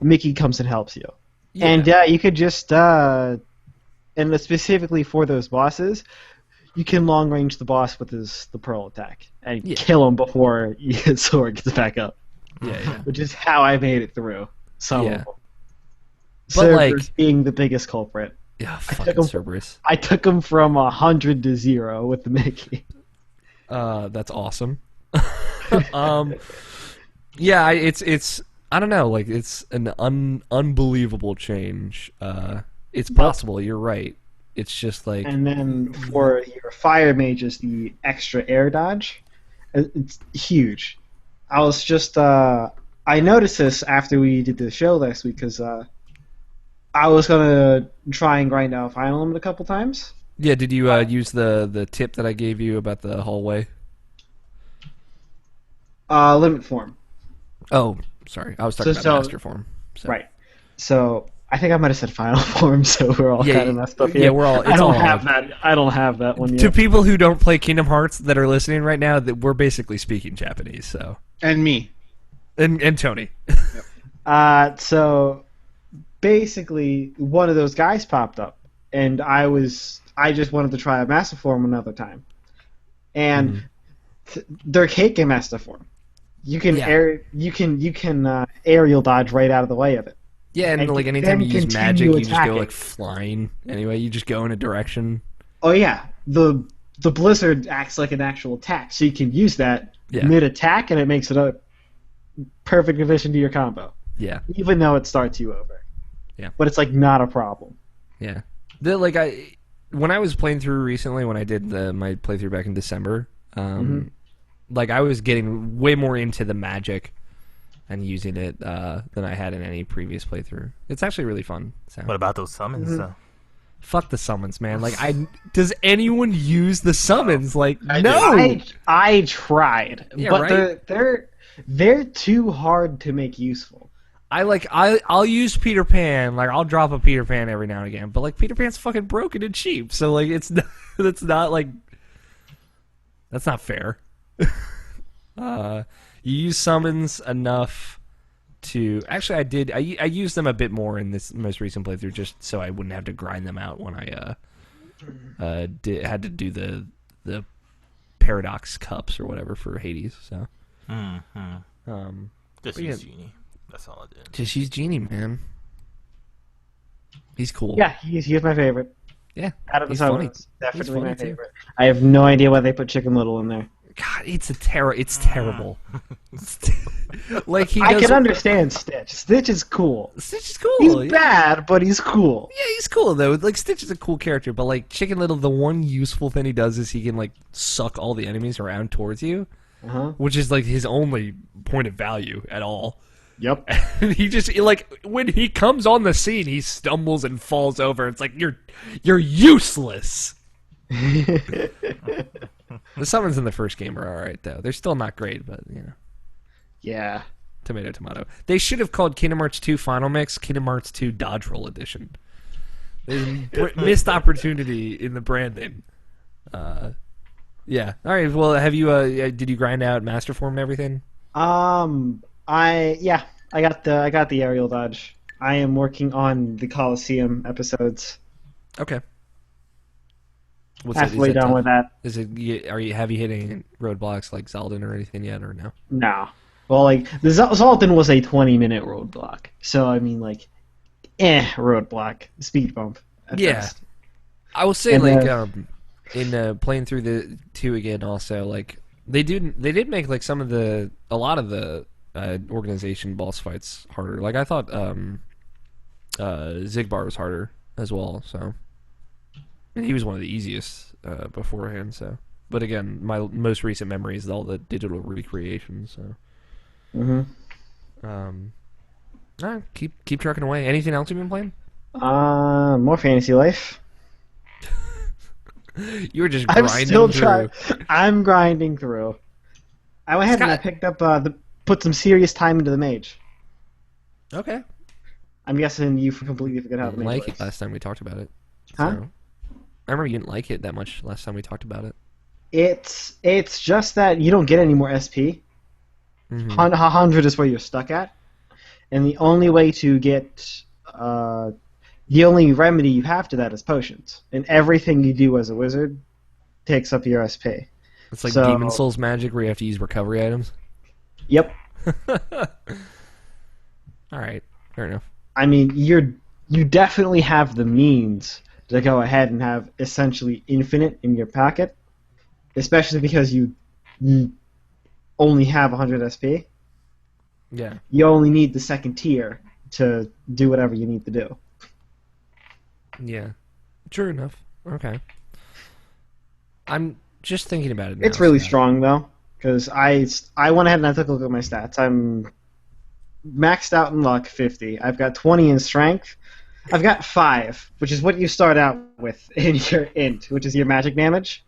Mickey comes and helps you. Yeah. And you could just, and specifically for those bosses, you can long range the boss with the Pearl attack and kill him before his sword gets back up. Yeah. Which is how I made it through some of them. But, Cerberus being the biggest culprit. Yeah, took fucking him- Cerberus. I took him from 100 to 0 with the Mickey. That's awesome. Yeah, it's I don't know, it's an unbelievable change. It's possible, you're right. It's just And then for your fire mages, the extra air dodge, it's huge. I was just I noticed this after we did the show last week because I was gonna try and grind out Fire Emblem a couple times. Yeah, did you use the tip that I gave you about the hallway? Limit form. Oh, sorry. I was talking about master form. So. Right. So I think I might have said final form, so we're all kind of messed up here. Yeah, we're all. It's I don't all have that. I don't have that one To yet. people who don't play Kingdom Hearts that are listening right now, that we're basically speaking Japanese. So And me. and Tony. So basically, one of those guys popped up, and I just wanted to try a master form another time, and they're cake in master form. You can aerial dodge right out of the way of it. Yeah, and And anytime you then use magic, continue you just go attacking. flying. Anyway, you just go in a direction. Oh yeah, the blizzard acts like an actual attack, so you can use that Yeah. mid attack, and it makes it a perfect addition to your combo, Yeah, even though it starts you over. Yeah. But it's not a problem. yeah. When I was playing through recently, when I did my playthrough back in December, I was getting way more into the magic, and using it than I had in any previous playthrough. It's actually really fun. So. What about those summons? though? Fuck the summons, man. Like, does anyone use the summons? Like, I no. I tried, Yeah, but right? they're too hard to make useful. I'll use Peter Pan. Like, I'll drop a Peter Pan every now and again. But like, Peter Pan's fucking broken and cheap. So like, it's not, that's not like, that's not fair. You use summons enough to actually I used them a bit more in this most recent playthrough just so I wouldn't have to grind them out when I had to do the paradox cups or whatever for Hades. So Just but use Genie. That's all I did. just use Genie, man. He's cool. Yeah, he's my favorite. Yeah, Out of the he's funny. summons, definitely funny my too. favorite. I have no idea why they put Chicken Little in there. God, it's terrible. Like he I does. can understand Stitch. Stitch is cool. Stitch is cool. He's yeah. bad, but he's cool. Yeah, he's cool though. Like Stitch is a cool character, but like Chicken Little, the one useful thing he does is he can like suck all the enemies around towards you, which is like his only point of value at all. Yep. And he just like when he comes on the scene, he stumbles and falls over. It's like you're useless. The summons in the first game are alright though. They're still not great, but you know. Yeah. Tomato, tomato. They should have called Kingdom Hearts 2 Final Mix Kingdom Hearts 2 Dodge Roll Edition. They missed opportunity in the branding. Yeah. All right. Well, have you? Did you grind out Master Form and everything? I got the aerial dodge. I am working on the Coliseum episodes. Okay. Halfway done with that. Is it? Have you hit any roadblocks like Zelda or anything yet, or no? No. Well, like the Zoltan was a 20-minute roadblock, so I mean, like, roadblock, speed bump. At best. I will say, And, like, in playing through the 2 again, also, like, they did make like a lot of the organization boss fights harder. Like I thought, Zigbar was harder as well. So, and he was one of the easiest beforehand. So, but again, my most recent memory is all the digital recreations. So. Keep trucking away. Anything else you've been playing? More Fantasy Life. You were just I'm grinding still through. trying. I'm grinding through. I went ahead and I picked up put some serious time into the mage. Okay. I'm guessing you completely forgot how I the didn't mage like works. it last time we talked about it. Huh? So. I remember you didn't like it that much last time we talked about it. It's just that you don't get any more SP. 100 is where you're stuck at, and the only way to get the only remedy you have to that is potions, and everything you do as a wizard takes up your SP. It's like So- Demon Souls magic where you have to use recovery items. Yep. Alright, fair enough. I mean, you definitely have the means to go ahead and have essentially infinite in your pocket, especially because you only have 100 SP. Yeah. You only need the second tier to do whatever you need to do. Yeah. True enough. Okay. I'm just thinking about it now. It's really Scott. strong though, because I went ahead and I took a look at my stats. I'm maxed out in luck, 50. I've got 20 in strength. I've got 5, which is what you start out with in your int, which is your magic damage.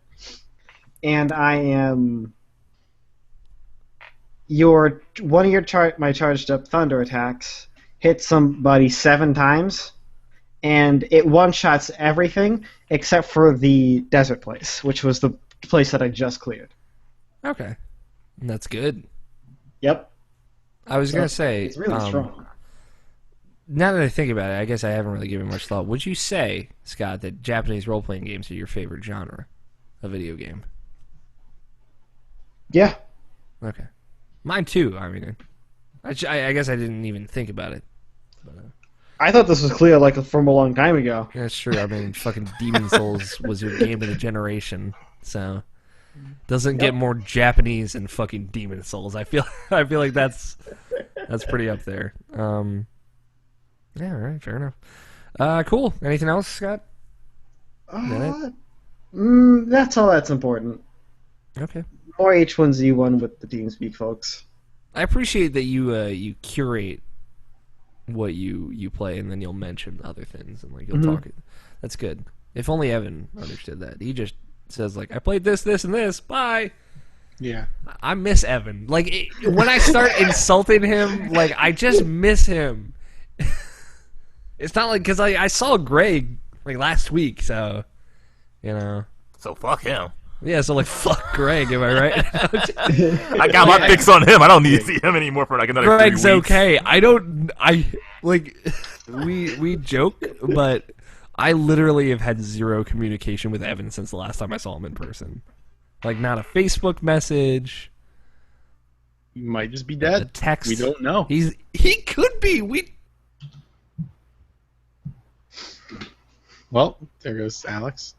And I am one of my charged up thunder attacks hits somebody 7 times, and it one-shots everything except for the desert place, which was the place that I just cleared. Okay. That's good. Yep. I was going to say... It's really strong. Now that I think about it, I guess I haven't really given much thought. Would you say, Scott, that Japanese role-playing games are your favorite genre of video game? Yeah. Okay. Mine too, I mean. I guess I didn't even think about it. I thought this was clear like from a long time ago. That's true. I mean, fucking Demon Souls was your game of the generation, so doesn't get more Japanese than fucking Demon Souls. I feel like that's pretty up there. Yeah, all right, fair enough. Cool. Anything else, Scott? That's all that's important. Okay. More H1Z1 with the TeamSpeak folks. I appreciate that you curate what you play, and then you'll mention other things, and like you'll talk. That's good. If only Evan understood that. He just says like, I played this, this, and this. Bye. Yeah. I miss Evan. Like when I start insulting him, like I just miss him. It's not like because I saw Greg like last week, so So fuck him. Yeah, so like fuck Greg, am I right? I got my fix on him. I don't need to see him anymore for like another 3 weeks. Greg's okay. I like we joke, but I literally have had zero communication with Evan since the last time I saw him in person. Like not a Facebook message. He might just be A dead. text. We don't know. He could be. Well, there goes Alex.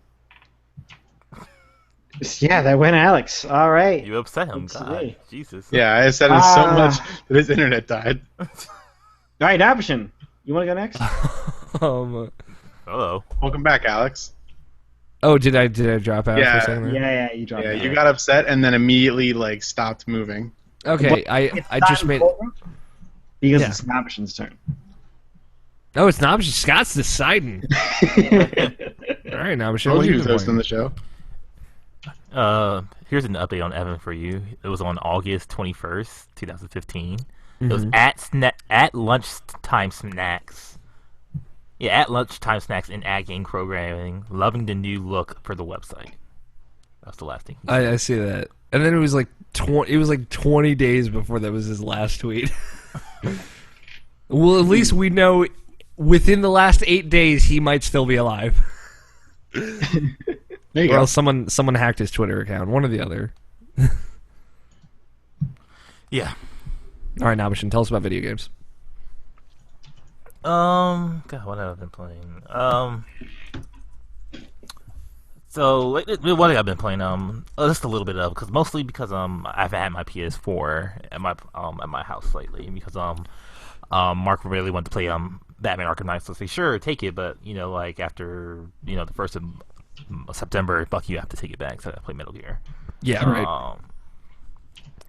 Yeah, that went Alex. All right. You upset him, Let's God. see. Jesus. Yeah, I said it so much that his internet died. All right, Abshin. You want to go next? Hello. Welcome back, Alex. Oh, did I drop out for Yeah. a second there? Yeah, you dropped Yeah, it. you got upset and then immediately like stopped moving. Okay, I just made. Because Yeah. it's Abshin's turn. Oh, it's not. Scott's deciding. All right, now Michelle, Told what you you who's been hosting playing? the show. Here's an update on Evan for you. It was on August 21st, 2015. It Mm-hmm. was at lunchtime snacks. Yeah, at lunchtime snacks in ad game programming. Loving the new look for the website. That's the last thing. I see that, and then it was like 20 days before that was his last tweet. Well, at least we know within the last 8 days he might still be alive. There you Or go. else someone hacked his Twitter account. One or the other. Yeah. All right, Nabishin, tell us about video games. God, what have I been playing? So what have I been playing? Just a little bit of, mostly because I've had my PS4 at my house lately because Mark really wanted to play Batman Arkham Knight, so I say sure, take it, but like after the 1st of September, fuck you, have to take it back. So I play Metal Gear. Yeah, right.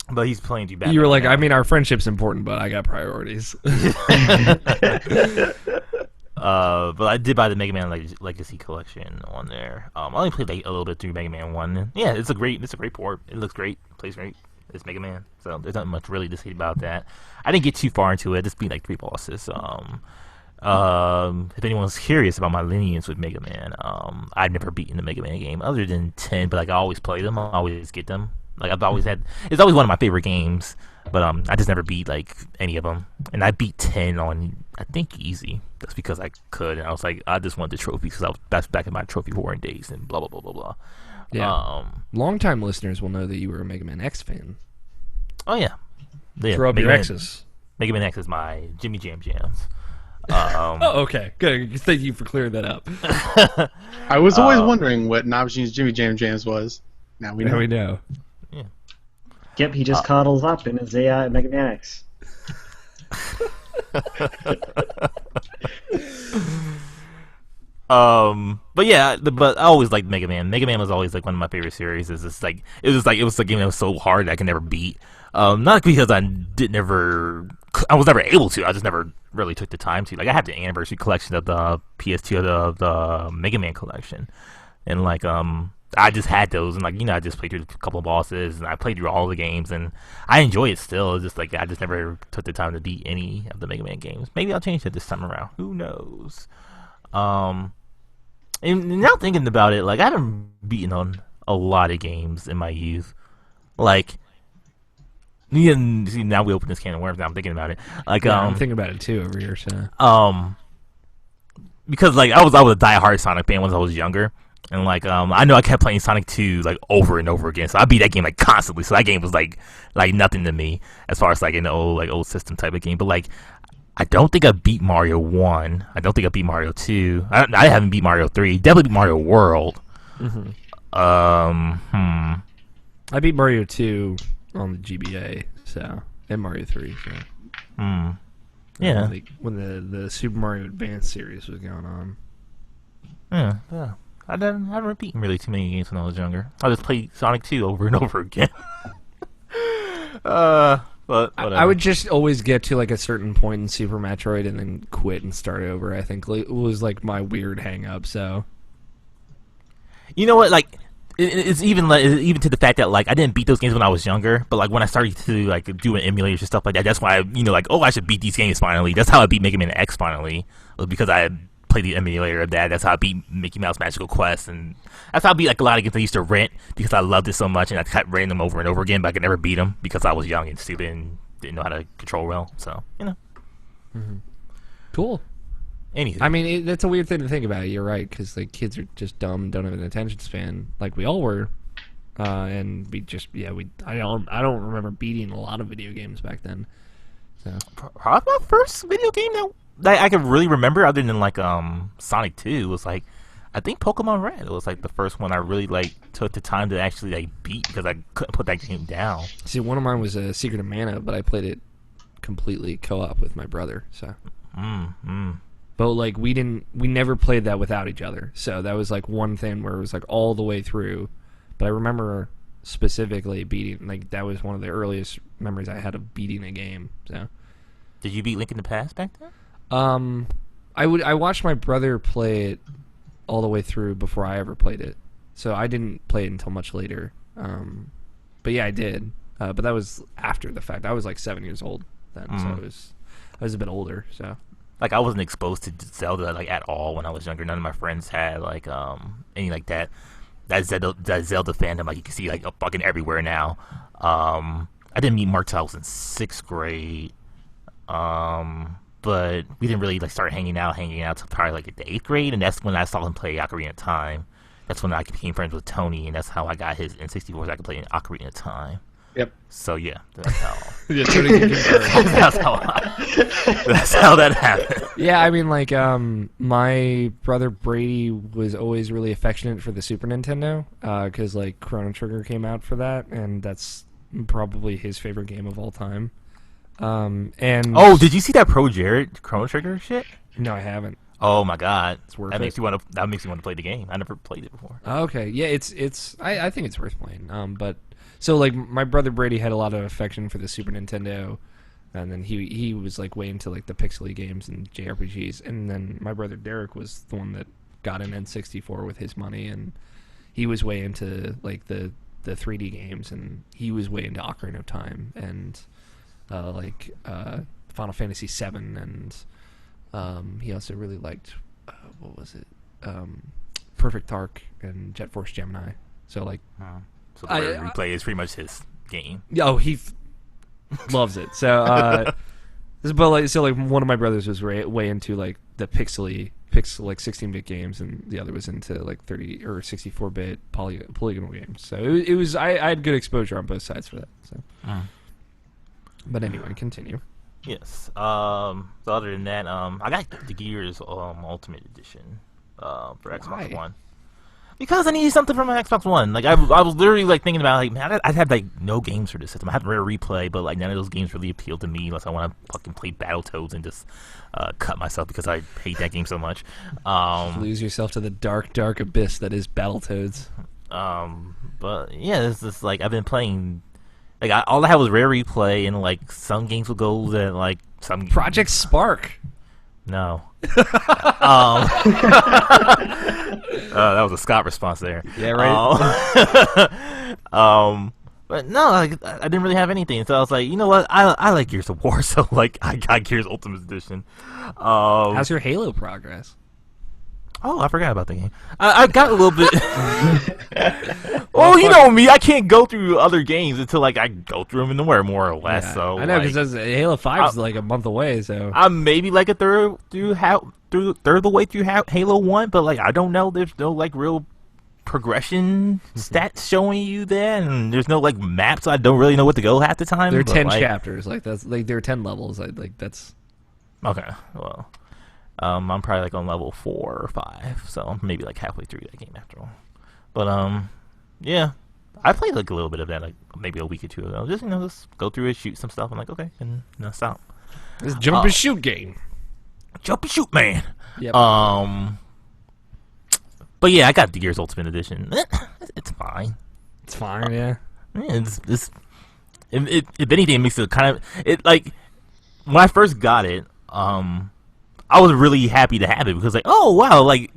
But he's playing Batman. You were like, now. I mean, our friendship's important, but I got priorities. But I did buy the Mega Man Legacy Collection on there. I only played a little bit through Mega Man 1. And yeah, it's a great port. It looks great. Plays great. It's Mega Man, so there's not much really to say about that. I didn't get too far into it. Just beat like 3 bosses. If anyone's curious about my lineage with Mega Man, I've never beaten a Mega Man game other than 10, but like I always play them. I always get them. Like I've always had, it's always one of my favorite games, but I just never beat like any of them. And I beat 10 on I think easy. That's because I could, and I was like, I just wanted the trophy because that's back in my trophy hoarding days and blah blah blah blah blah. Yeah. Longtime listeners will know that you were a Mega Man X fan. Oh yeah. Throw up Mega your Man, X's. Mega Man X is my Jimmy Jam Jams. Oh, okay. Good. Thank you for clearing that up. I was always wondering what Nabashin's Jimmy Jam Jams was. Now we know. Now we know. Yep, he just cuddles up in his Mega Man X. But yeah, but I always liked Mega Man. Mega Man was always like one of my favorite series. It was a game that was so hard that I could never beat. Not because I was never able to. I just never really took the time to. Like I had the anniversary collection of the PS2 of the Mega Man collection, and like I just had those, and like I just played through a couple of bosses, and I played through all the games, and I enjoy it still. It's just like I just never took the time to beat any of the Mega Man games. Maybe I'll change it this time around. Who knows? And now thinking about it, like I haven't beaten on a lot of games in my youth. Like, see, now we open this can of worms. Now I'm thinking about it. Like, Yeah, I'm thinking about it too over here. So. Because like I was a diehard Sonic fan when I was younger, and like I know I kept playing Sonic 2 like over and over again. So I beat that game like constantly. So that game was like nothing to me as far as like an old system type of game. But like, I don't think I beat Mario 1. I don't think I beat Mario 2. I haven't beat Mario 3. Definitely beat Mario World. Mm-hmm. I I beat Mario 2 on the GBA, so and Mario 3. So. Yeah. When the Super Mario Advance series was going on. Yeah. I haven't beaten really too many games when I was younger. I just played Sonic 2 over and over again. But whatever. I would just always get to like a certain point in Super Metroid and then quit and start over. I think it was like my weird hang up. So You know what? Like, it's even to the fact that like I didn't beat those games when I was younger, but like when I started to like do an emulation and stuff like that, that's why I should beat these games finally. That's how I beat Mega Man X finally, was because I had played the emulator of that. That's how I beat Mickey Mouse Magical Quest, and that's how I beat like a lot of games I used to rent because I loved it so much, and I kept renting them over and over again, but I could never beat them because I was young and stupid and didn't know how to control well. So cool. Anything. I mean, that's a weird thing to think about. You're right, because like kids are just dumb, don't have an attention span, like we all were, and I don't remember beating a lot of video games back then. So Probably my first video game that I can really remember, other than like Sonic 2, was like I think Pokemon Red. It was like the first one I really like took the time to actually like beat because I couldn't put that game down. see, one of mine was Secret of Mana, but I played it completely co-op with my brother. So. But like we never played that without each other. So that was like one thing where it was like all the way through. But I remember specifically beating, like that was one of the earliest memories I had of beating a game. So Did you beat Link in the Past back then? I watched my brother play it all the way through before I ever played it. So I didn't play it until much later. But yeah, I did. But that was after the fact. I was like 7 years old then, so I was a bit older. So. Like I wasn't exposed to Zelda like at all when I was younger. None of my friends had like any like that Zelda fandom. Like you can see like fucking everywhere now. I didn't meet Mark till I was in 6th grade. But we didn't really like start hanging out till probably like the 8th grade, and that's when I saw him play Ocarina of Time. That's when I became friends with Tony, and that's how I got his N64 so I could play Ocarina of Time. Yep. So yeah, that's how. That's That's how that happened. Yeah, I mean, like, my brother Brady was always really affectionate for the Super Nintendo, because, like, Chrono Trigger came out for that, and that's probably his favorite game of all time. And Oh, did you see that Pro Jared Chrono Trigger shit? No, I haven't. Oh my god, It's worth that it. makes you want to play the game. I never played it before. Okay, yeah, I think it's worth playing. But so like my brother Brady had a lot of affection for the Super Nintendo, and then he was like way into like the pixely games and JRPGs, and then my brother Derek was the one that got an N64 with his money, and he was way into like the 3D games, and he was way into Ocarina of Time and Final Fantasy VII, and he also really liked what was it, Perfect Dark and Jet Force Gemini. So like, So the replay is pretty much his game. he loves it. So, but like, so like one of my brothers was way into like the pixel like 16-bit games, and the other was into like 30 or 64-bit polygonal games. So it was I had good exposure on both sides for that. So, but anyway, continue. Yes. So other than that, I got the Gears Ultimate Edition for Xbox One. Because I needed something from my Xbox One. Like I was literally like thinking about like, man, I had like no games for this system. I had Rare Replay, but like none of those games really appealed to me unless I want to fucking play Battletoads and just cut myself because I hate that game so much. Lose yourself to the dark abyss that is Battletoads. But yeah, it's just like I've been playing. Like all I had was Rare Replay, and like some games would go that like some Project Spark. No. That was a Scott response there. Yeah, right. But no, I didn't really have anything, so I was like, you know what? I like Gears of War, so like I got Gears Ultimate Edition. How's your Halo progress? Oh, I forgot about the game. I got a little bit. Well, you know me, I can't go through other games until like I go through them more or less. Yeah, So I know like, because Halo 5 is like a month away. So I'm maybe like a third of the way through Halo 1, but like I don't know. There's no like real progression stats showing you that, and there's no like maps. So I don't really know what to go half the time. there are but, 10 like, chapters. Like that's like there are 10 levels. Like that's okay. Well, I'm probably like on level 4 or 5, so I'm maybe like halfway through that game after all. But yeah, I played like a little bit of that like maybe a week or two ago. Just just go through it, shoot some stuff. I'm like, okay, and stop. this jump and shoot game. Jump and shoot, man. Yep. But yeah, I got the Gears Ultimate Edition. It's fine. It's fine. Yeah. Yeah, it's if anything, it makes it kind of it like when I first got it. I was really happy to have it because like, oh wow, like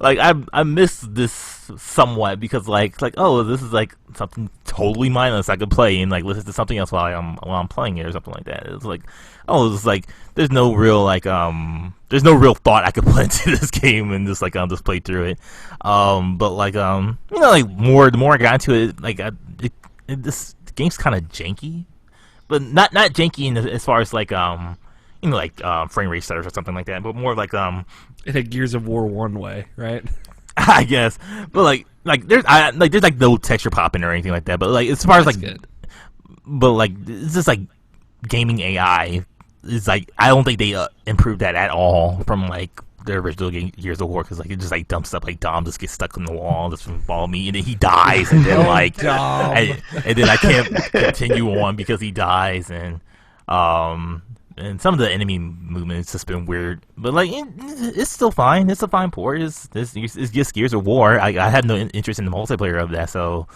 like I missed this somewhat because like oh, this is like something totally mindless I could play and like listen to something else while I'm playing it or something like that. It's like, oh, it's like there's no real there's no real thought I could put into this game and just like just play through it. But like you know, like the more I got into it, like this game's kind of janky, but not janky as far as like you know, like frame rate stutters or something like that, but more like in a Gears of War 1 way, right? I guess, but like there's like no texture popping or anything like that. But like as far as That's like, good. but like it's just like gaming AI is like I don't think they improved that at all from like the original Gears of War because like it just like dumps up like Dom just gets stuck in the wall just follow me and then he dies and then like and then I can't continue on because he dies and some of the enemy movements just been weird, but like it's still fine. It's a fine port. It's just Gears of War. I had no interest in the multiplayer of that, so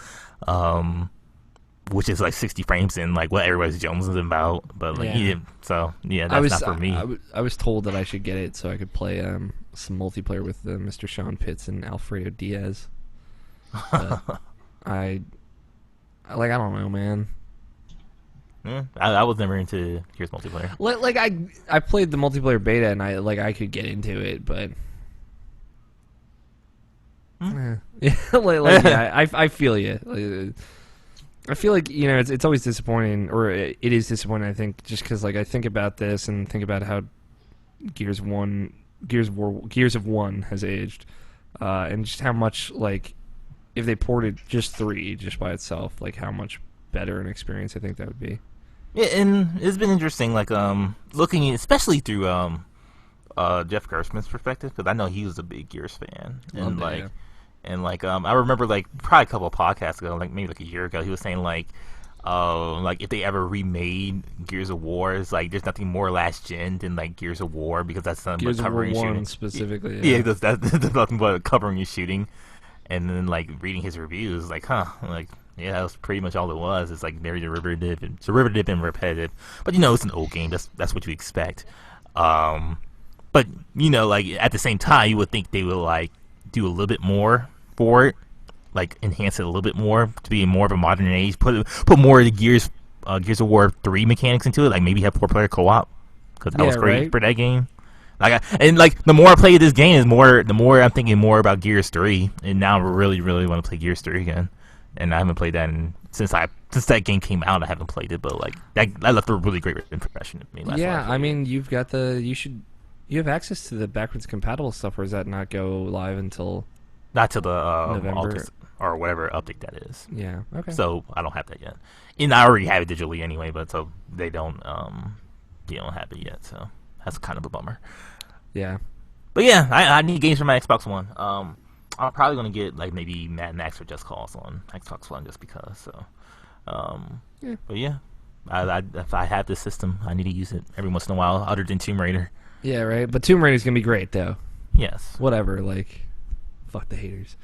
which is like 60 frames and like what everybody's Jones is about. But like that's not for me. I was told that I should get it so I could play some multiplayer with Mr. Sean Pitts and Alfredo Diaz. I don't know, man. Yeah, I was never into Gears multiplayer. Like I played the multiplayer beta and I could get into it, but yeah, I feel you. I feel like you know it's always disappointing, or it is disappointing. I think just because like I think about this and think about how Gears of One has aged, and just how much like if they ported just 3 just by itself, like how much better an experience I think that would be. Yeah, and it's been interesting, like looking especially through Jeff Gerstmann's perspective, because I know he was a big Gears fan, and I remember like probably a couple of podcasts ago, like maybe like a year ago, he was saying like if they ever remade Gears of War, it's like there's nothing more last gen than like Gears of War because that's something but covering and shooting specifically. Yeah, that's nothing but covering and shooting, and then like reading his reviews, like like. Yeah, that was pretty much all it was. It's like very derivative and repetitive. But you know, it's an old game. That's what you expect. But you know, like at the same time, you would think they would like do a little bit more for it, like enhance it a little bit more to be more of a modern age. Put more of the Gears of War 3 mechanics into it. Like maybe have 4-player co-op because that was great for that game. Like the more I play this game, the more I'm thinking more about Gears 3, and now I really want to play Gears 3 again. And I haven't played that since that game came out. I haven't played it, but like that left a really great impression of me. I mean, you have access to the backwards compatible stuff, or does that not go live until not till the November August or whatever update that is? Yeah, okay. So I don't have that yet, and I already have it digitally anyway. But so they don't have it yet. So that's kind of a bummer. Yeah, but yeah, I need games for my Xbox One. I'm probably gonna get like maybe Mad Max or Just Cause on Xbox One just because. So, yeah. But yeah, if I have this system, I need to use it every once in a while, other than Tomb Raider. Yeah, right. But Tomb Raider's gonna be great though. Yes. Whatever. Like, fuck the haters.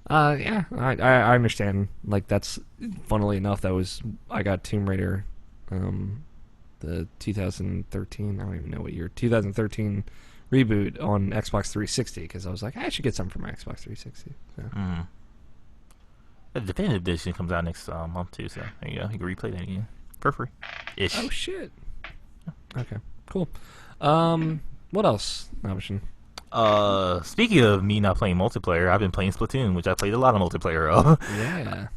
Yeah, I understand. Like that's funnily enough, I got Tomb Raider, the 2013. I don't even know what year. 2013. Reboot on Xbox 360 because I was like, I should get something for my Xbox 360. So. The definitive edition comes out next month too, so there you go. You can replay that again for free. Ish. Oh shit. Okay, cool. What else, Option? Speaking of me not playing multiplayer, I've been playing Splatoon, which I played a lot of multiplayer of. Yeah.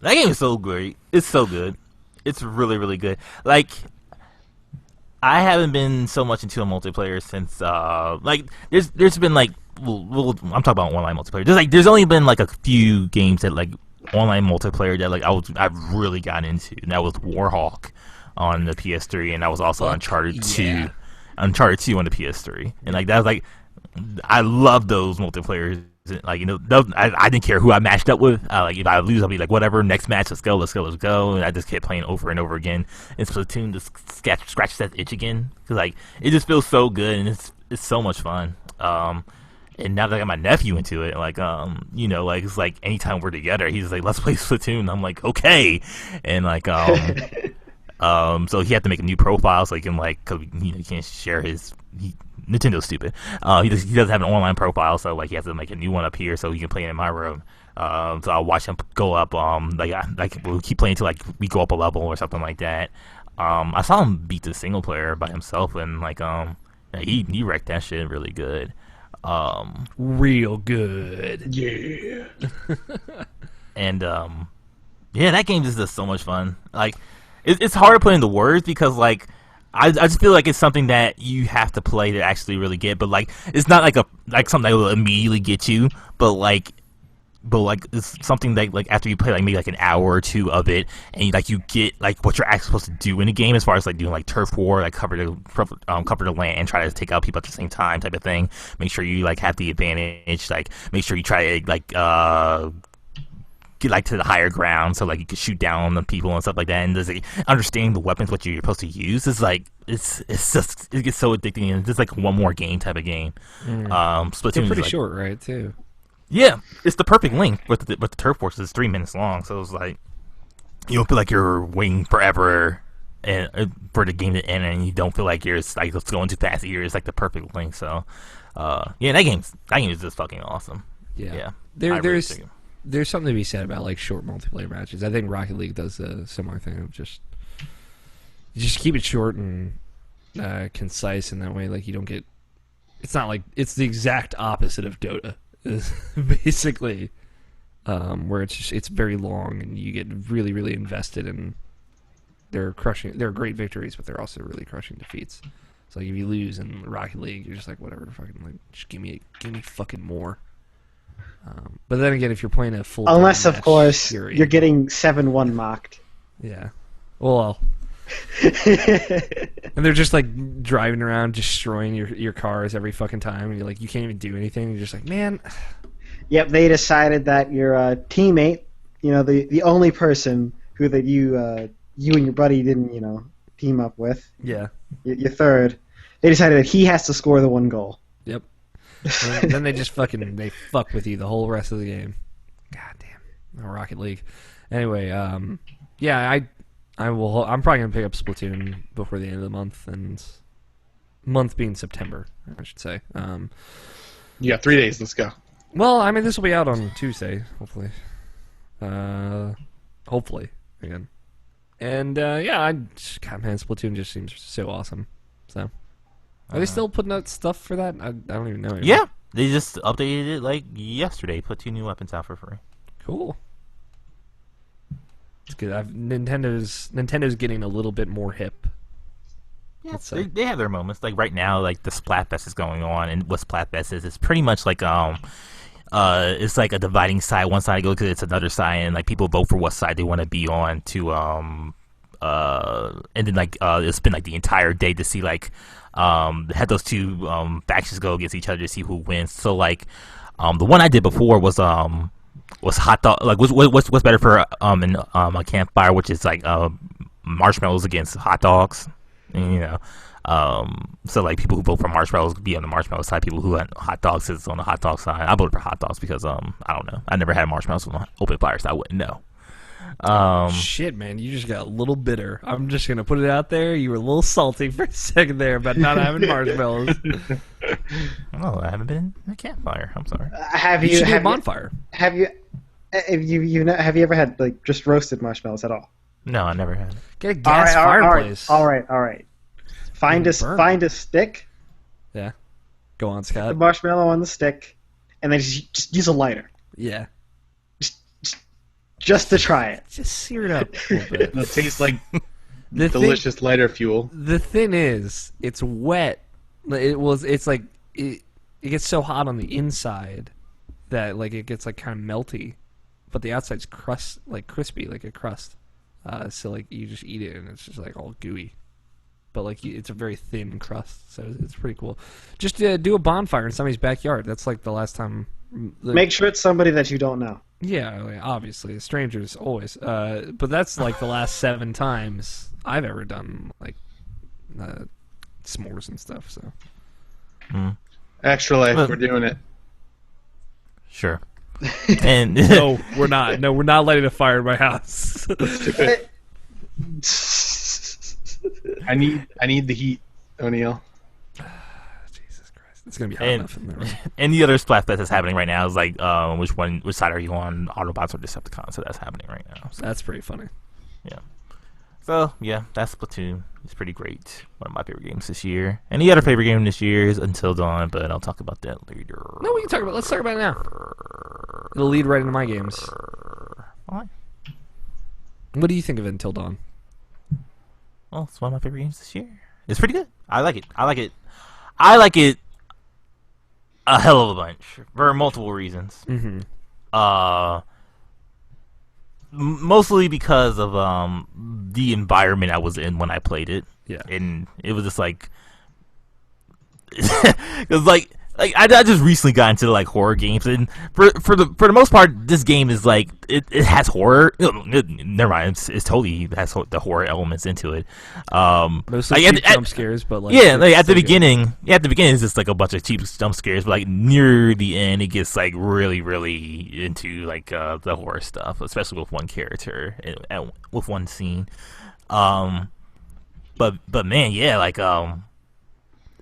That game is so great. It's so good. It's really, really good. Like, I haven't been so much into a multiplayer since like there's been like I'm talking about online multiplayer. There's only been like a few games that like online multiplayer that like I've really gotten into, and that was Warhawk on the PS3, and that was also Uncharted 2 on the PS3, and like that was like I love those multiplayers. Like, you know, I didn't care who I matched up with. Like, if I lose, I'll be like, whatever, next match, let's go. And I just kept playing over and over again. And Splatoon just scratches that itch again. Because, like, it just feels so good, and it's so much fun. And now that I got my nephew into it, like you know, like it's like anytime we're together, he's like, let's play Splatoon. I'm like, okay, and like so he had to make a new profile so he can like, cause he can't share his. Nintendo's stupid. He doesn't have an online profile, so like he has to make a new one up here so he can play in my room. So I'll watch him go up. Like we'll keep playing until like we go up a level or something like that. I saw him beat the single player by himself, and like he wrecked that shit really good. Real good. Yeah. And yeah, that game is just so much fun. Like it's hard to put into words because like. I just feel like it's something that you have to play to actually really get, but like it's not like something that will immediately get you, but like it's something that like after you play like maybe like an hour or two of it, and like you get like what you're actually supposed to do in the game as far as like doing like turf war, like cover the land and try to take out people at the same time type of thing. Make sure you like have the advantage, like make sure you try to like get like to the higher ground so like you can shoot down on the people and stuff like that, and just like, understanding the weapons what you're supposed to use is like it's just it gets so addicting, and it's just like one more game type of game. Splatoon They're pretty is, like, short, right? Too. yeah, it's the perfect length with the turf force. It's 3 minutes long, so it's like you don't feel like you're waiting forever and for the game to end, and you don't feel like it's going too fast either. It's like the perfect length. So yeah, that game is just fucking awesome. Yeah. There's There's something to be said about like short multiplayer matches. I think Rocket League does a similar thing of just keep it short and concise in that way. Like you don't get. It's not like it's the exact opposite of Dota, basically, where it's very long and you get really really invested and they're great victories, but they're also really crushing defeats. So like if you lose in Rocket League, you're just like whatever, fucking like just give me fucking more. But then again, if you're playing a full Unless, of match, course, you're getting 7-1 mocked. Yeah. Well, and they're just like driving around, destroying your cars every fucking time, and you're like, you can't even do anything. You're just like, man. Yep, they decided that your teammate, the only person who that you and your buddy didn't, team up with. Yeah. Your third. They decided that he has to score the one goal. Yep. And then they just they fuck with you the whole rest of the game. God damn. Rocket League. Anyway, yeah, I'm probably gonna pick up Splatoon before the end of the month, and month being September, I should say. You got 3 days. Let's go. Well, I mean, this will be out on Tuesday, hopefully. Hopefully again. And yeah, God, man, Splatoon just seems so awesome. So. Are they still putting out stuff for that? I don't even know anymore. Yeah, they just updated it like yesterday. Put 2 new weapons out for free. Cool. It's good. Nintendo's getting a little bit more hip. Yeah, they have their moments. Like right now, like the Splatfest is going on, and what Splatfest is, it's pretty much like it's like a dividing side. One side goes to it's another side, and like people vote for what side they want to be on to and then like it's been like the entire day to see like had those two factions go against each other to see who wins. So like the one I did before was hot dog, like what's better for a campfire, which is like marshmallows against hot dogs, and, so like people who vote for marshmallows be on the marshmallow side, people who had hot dogs is on the hot dog side. I voted for hot dogs because I don't know, I never had marshmallows on open fire, so I wouldn't know. Shit, man, you just got a little bitter. I'm just gonna put it out there. You were a little salty for a second there about not having marshmallows. Oh, I haven't been in a campfire. I'm sorry. You should do a bonfire. Have you ever had like just roasted marshmallows at all? No, I never had. Get a gas fireplace. All right. Find a stick. Yeah. Go on, The Scott. marshmallow on the stick, and then just use a lighter. Yeah. Just to try it. Just sear it up a little bit. It tastes like The delicious lighter fuel. The thing is, it's wet. It's like it gets so hot on the inside that like it gets like kind of melty, but the outside's crispy, like a crust. So like you just eat it and it's just like all gooey, but like it's a very thin crust, so it's pretty cool. Just do a bonfire in somebody's backyard. That's like the last time. Make sure it's somebody that you don't know. Yeah, like, obviously, strangers always. But that's like the last 7 times I've ever done like s'mores and stuff. So Extra life, we're doing it. Sure. And No, we're not. No, we're not lighting a fire in my house. I need the heat, O'Neill. Jesus Christ, it's gonna be hot and enough in there. and the other Splatfest that's happening right now is like, which side are you on, Autobots or Decepticons? So that's happening right now. So, That's pretty funny. yeah. So yeah, that's Splatoon. It's pretty great. One of my favorite games this year. And the other favorite game this year is Until Dawn, but I'll talk about that later. No, we can talk about. Let's talk about it now. It'll lead right into my games. Alright. What do you think of Until Dawn? Well, it's one of my favorite games this year. It's pretty good. I like it. I like it a hell of a bunch for multiple reasons. Mm-hmm. Mostly because of the environment I was in when I played it. Yeah. And it was just like, because I just recently got into like horror games, and for the most part, this game is like it has horror. Never mind, it's totally has the horror elements into it. Mostly like cheap jump scares, but like yeah, like at the still good. beginning, it's just like a bunch of cheap jump scares, but like near the end, it gets like really, really into like the horror stuff, especially with one character and with one scene. But man, yeah, like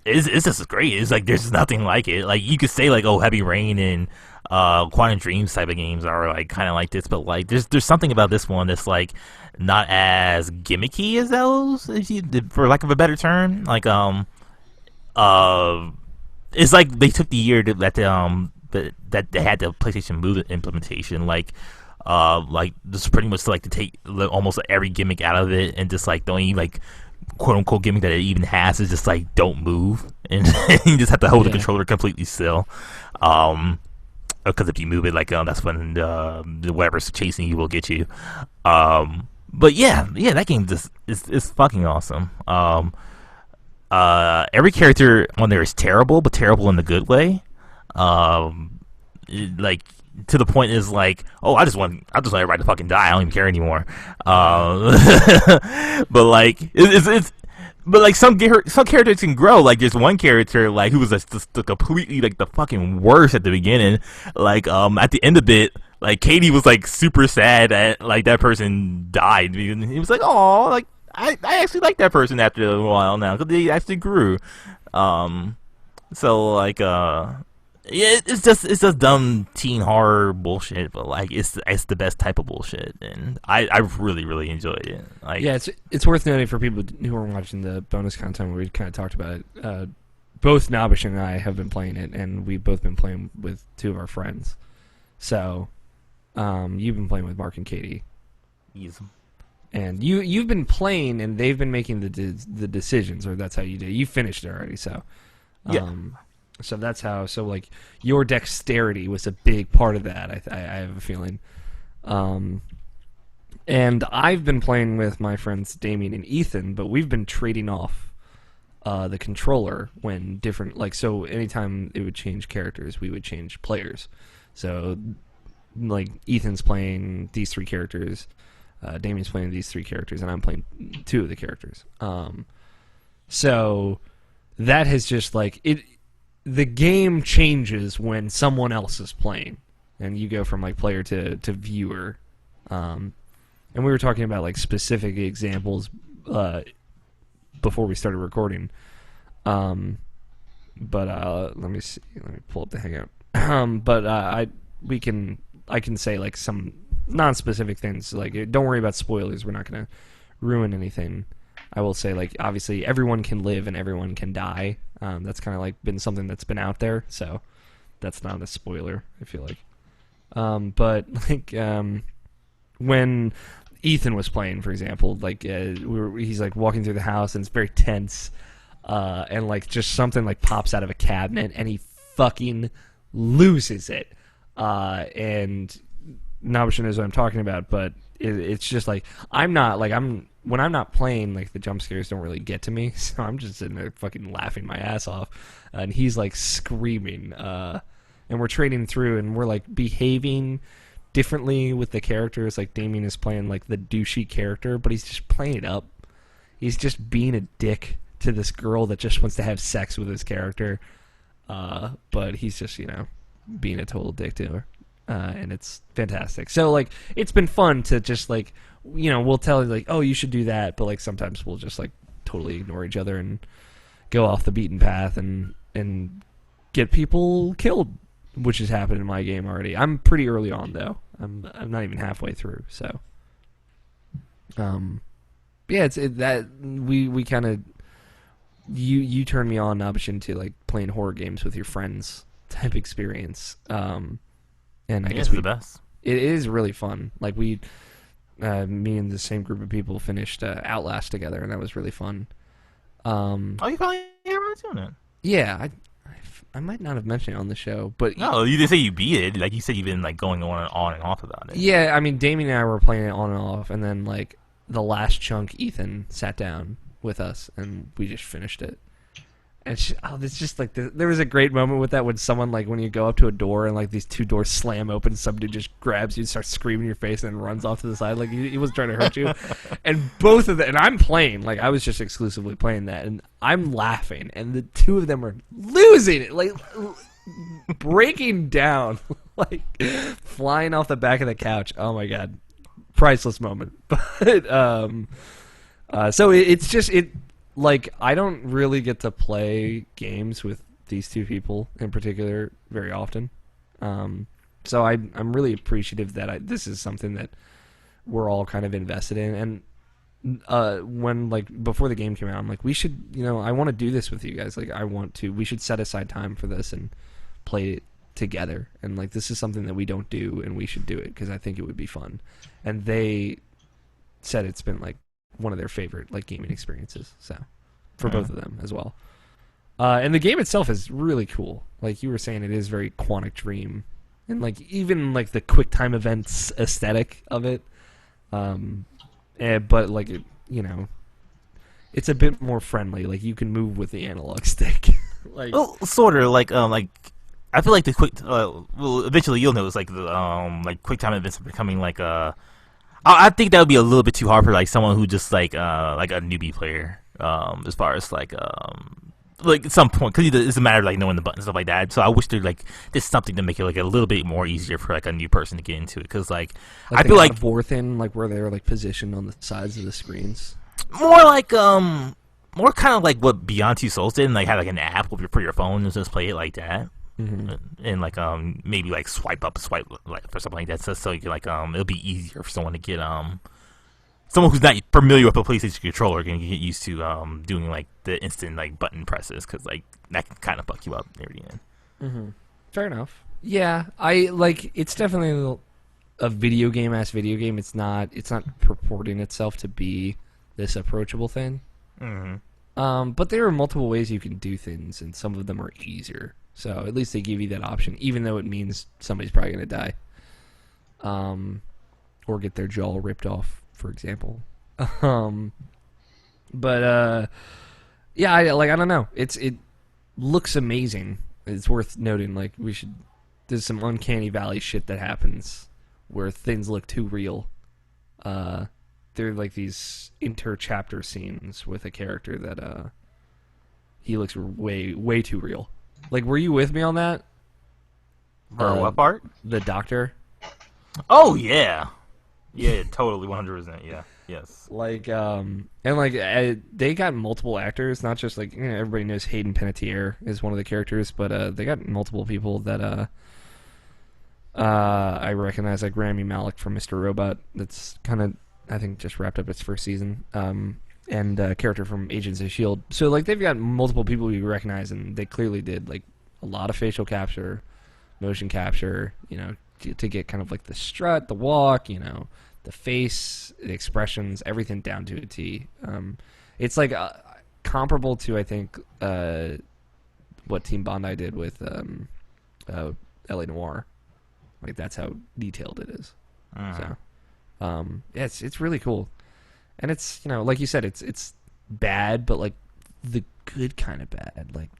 it's just great. It's like there's nothing like it. Like you could say like, oh, Heavy Rain and Quantum Dreams type of games are like kind of like this, but like there's something about this one that's like not as gimmicky as those, for lack of a better term. Like it's like they took the year that they had the PlayStation Move implementation, like just pretty much like to take almost every gimmick out of it, and just like the only like quote unquote gimmick that it even has is just like don't move, and you just have to hold the controller completely still. Because if you move it, like that's when whatever's chasing you will get you. But yeah, that game just is fucking awesome. Every character on there is terrible, but terrible in the good way. Like to the point is like, oh, I just want everybody to fucking die. I don't even care anymore. But like but like some characters can grow. Like there's one character like who was just completely like the fucking worst at the beginning. Like at the end of it, like Katie was like super sad that like that person died. He was like, oh, like I actually like that person after a while now because they actually grew. So like yeah, it's just dumb teen horror bullshit, but like it's the best type of bullshit, and I really, really enjoyed it. Like, yeah, it's worth noting for people who are watching the bonus content where we kind of talked about it. Both Nabish and I have been playing it, and we've both been playing with two of our friends. So, you've been playing with Mark and Katie, and you've been playing, and they've been making the decisions, or that's how you do. You finished it already, so yeah. So that's how. So like your dexterity was a big part of that. I have a feeling. And I've been playing with my friends Damien and Ethan, but we've been trading off the controller when different. Like so, anytime it would change characters, we would change players. So like Ethan's playing these three characters, Damien's playing these three characters, and I'm playing two of the characters. So that has just like it. The game changes when someone else is playing, and you go from like player to viewer. And we were talking about like specific examples before we started recording. But let me see. Let me pull up the Hangout. I can say like some non-specific things. Like don't worry about spoilers. We're not gonna ruin anything. I will say, like, obviously everyone can live and everyone can die. That's kind of like been something that's been out there, so that's not a spoiler, I feel like. But like when Ethan was playing, for example, like he's like walking through the house and it's very tense, and like just something like pops out of a cabinet and he fucking loses it. And Nabish knows what I'm talking about, but it's just like when I'm not playing, like the jump scares don't really get to me, so I'm just sitting there fucking laughing my ass off, and he's like screaming, and we're trading through, and we're like behaving differently with the characters. Like Damien is playing like the douchey character, but he's just playing it up. He's just being a dick to this girl that just wants to have sex with his character, but he's just being a total dick to her, and it's fantastic. So like, it's been fun to just like, we'll tell you like, oh, you should do that, but like sometimes we'll just like totally ignore each other and go off the beaten path and get people killed, which has happened in my game already. I'm pretty early on though. I'm not even halfway through, so. Yeah, that we kind of you turned me on, Nabishin, to like playing horror games with your friends type experience. And I guess it's the best. It is really fun. Like me and the same group of people finished Outlast together, and that was really fun. You probably doing it. Yeah, I might not have mentioned it on the show, but no, you didn't say you beat it. Like you said, you've been like going on and off about it. Yeah, I mean, Damien and I were playing it on and off, and then like the last chunk, Ethan sat down with us, and we just finished it. And it's just like there was a great moment with that when someone like when you go up to a door and like these two doors slam open, somebody just grabs you, starts screaming in your face, and runs off to the side like he was trying to hurt you. And both of them, and I'm playing like I was just exclusively playing that, and I'm laughing, and the two of them are losing it, like breaking down, like flying off the back of the couch. Oh my god, priceless moment. But so it's just like I don't really get to play games with these two people in particular very often, so I'm really appreciative that this is something that we're all kind of invested in. And when like before the game came out, I'm like, we should, I want to do this with you guys. Like we should set aside time for this and play it together. And like this is something that we don't do, and we should do it because I think it would be fun. And they said it's been like one of their favorite like gaming experiences, so for both of them as well. And the game itself is really cool. Like you were saying, it is very Quantic Dream, and like even like the quick time events aesthetic of it. But like it's a bit more friendly. Like you can move with the analog stick. Like sort of like I feel like the quick eventually you'll notice like the quick time events are becoming like I think that would be a little bit too hard for like someone who just like a newbie player, as far as like at some point, because it's a matter of like knowing the buttons and stuff like that. So I wish there's something to make it like a little bit more easier for like a new person to get into it, because like I feel like war thing, like where they're like positioned on the sides of the screens, more like more kind of like what Beyond Two Souls did, and like have like an app for your phone and just play it like that. Mm-hmm. And like maybe like swipe up, swipe like for something like that, so you can like it'll be easier for someone to get someone who's not familiar with a PlayStation controller can get used to doing like the instant like button presses, because like that can kind of fuck you up near the end. Mm-hmm. Fair enough. Yeah, I like it's definitely a video game. It's not purporting itself to be this approachable thing. Mm-hmm. But there are multiple ways you can do things, and some of them are easier. So at least they give you that option, even though it means somebody's probably going to die, or get their jaw ripped off, for example. But yeah, I don't know. It looks amazing. It's worth noting. Like there's some uncanny valley shit that happens where things look too real. They're like these inter-chapter scenes with a character that he looks way too real. Like, were you with me on that? What part? The doctor. Oh yeah, totally, 100%. Yeah, yes. Like, and like they got multiple actors, not just like everybody knows Hayden Panettiere is one of the characters, but they got multiple people that I recognize, like Rami Malek from Mr. Robot. That's kind of, I think, just wrapped up its first season. And a character from Agents of S.H.I.E.L.D. So, like, they've got multiple people you recognize, and they clearly did, like, a lot of facial capture, motion capture, to get kind of, like, the strut, the walk, the face, the expressions, everything down to a T. It's, like, comparable to, I think, what Team Bondi did with L.A. Noire. Like, that's how detailed it is. So, yeah, it's really cool. And it's, like you said, it's bad, but like the good kind of bad, like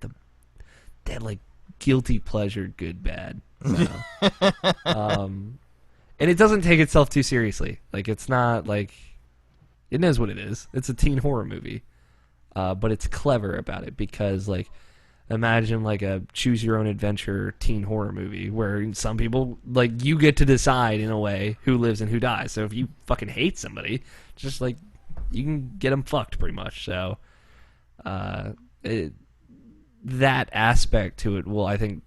that like guilty pleasure good bad. So, and it doesn't take itself too seriously. Like it's not like it knows what it is. It's a teen horror movie, but it's clever about it because like imagine like a choose your own adventure teen horror movie where some people like you get to decide in a way who lives and who dies. So if you fucking hate somebody, just like you can get them fucked pretty much. So that aspect to it will, I think,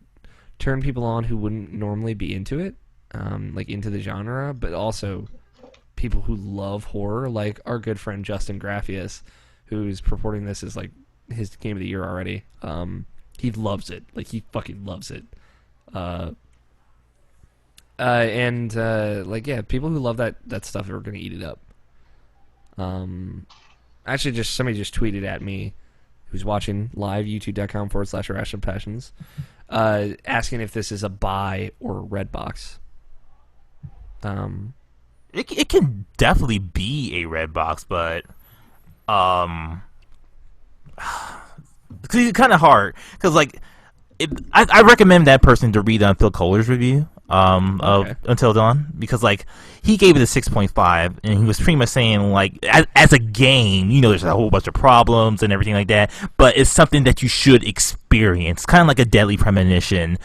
turn people on who wouldn't normally be into it, like into the genre, but also people who love horror, like our good friend Justin Graffius, who's purporting this as like his game of the year already. He loves it. Like, he fucking loves it. Like, yeah, people who love that stuff are going to eat it up. Actually, somebody just tweeted at me who's watching live, youtube.com/irrationalpassions, asking if this is a buy or a red box. It can definitely be a red box, but it's kind of hard because like I recommend that person to read Phil Kohler's review of Until Dawn, because like he gave it a 6.5 and he was pretty much saying like as a game, you know, there's a whole bunch of problems and everything like that, but it's something that you should experience, kind of like a Deadly Premonition,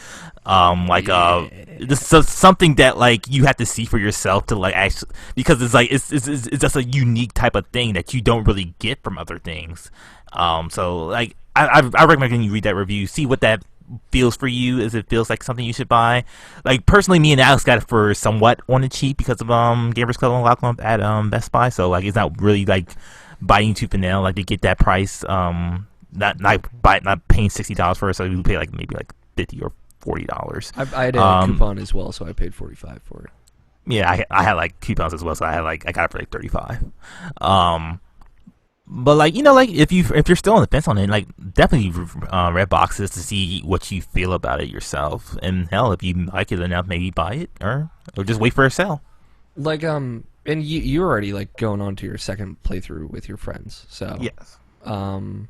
this is something that like you have to see for yourself to like actually, because it's like it's just a unique type of thing that you don't really get from other things. So like I recommend you read that review, see what that feels for you, as it feels like something you should buy. Like personally, me and Alex got it for somewhat on the cheap because of Gamers Club and Lock at Best Buy. So like it's not really like biting tooth and nail like to get that price. Not paying $60 for it, so you pay like maybe like $50 or $40. I had a coupon as well, so I paid $45 for it. Yeah, I had like coupons as well, so I got it for like $35. But like, you know, like if you're still on the fence on it, like definitely red boxes to see what you feel about it yourself, and hell, if you like it enough, maybe buy it or just wait for a sale. Like and you're already like going on to your second playthrough with your friends, so yes. And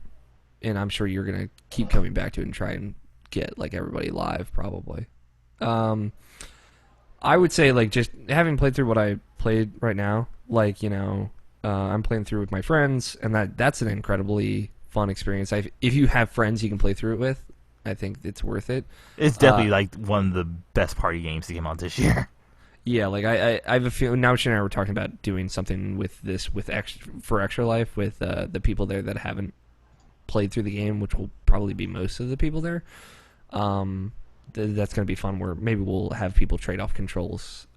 I'm sure you're gonna keep coming back to it and try and get like everybody live probably. I would say like just having played through what I played right now, like, you know. I'm playing through with my friends, and that's an incredibly fun experience. If you have friends you can play through it with, I think it's worth it. It's definitely like one of the best party games that came out this year. Yeah, like I have a few. Now, Shane and I were talking about doing something with this for Extra Life with the people there that haven't played through the game, which will probably be most of the people there. That's going to be fun. Where maybe we'll have people trade off controls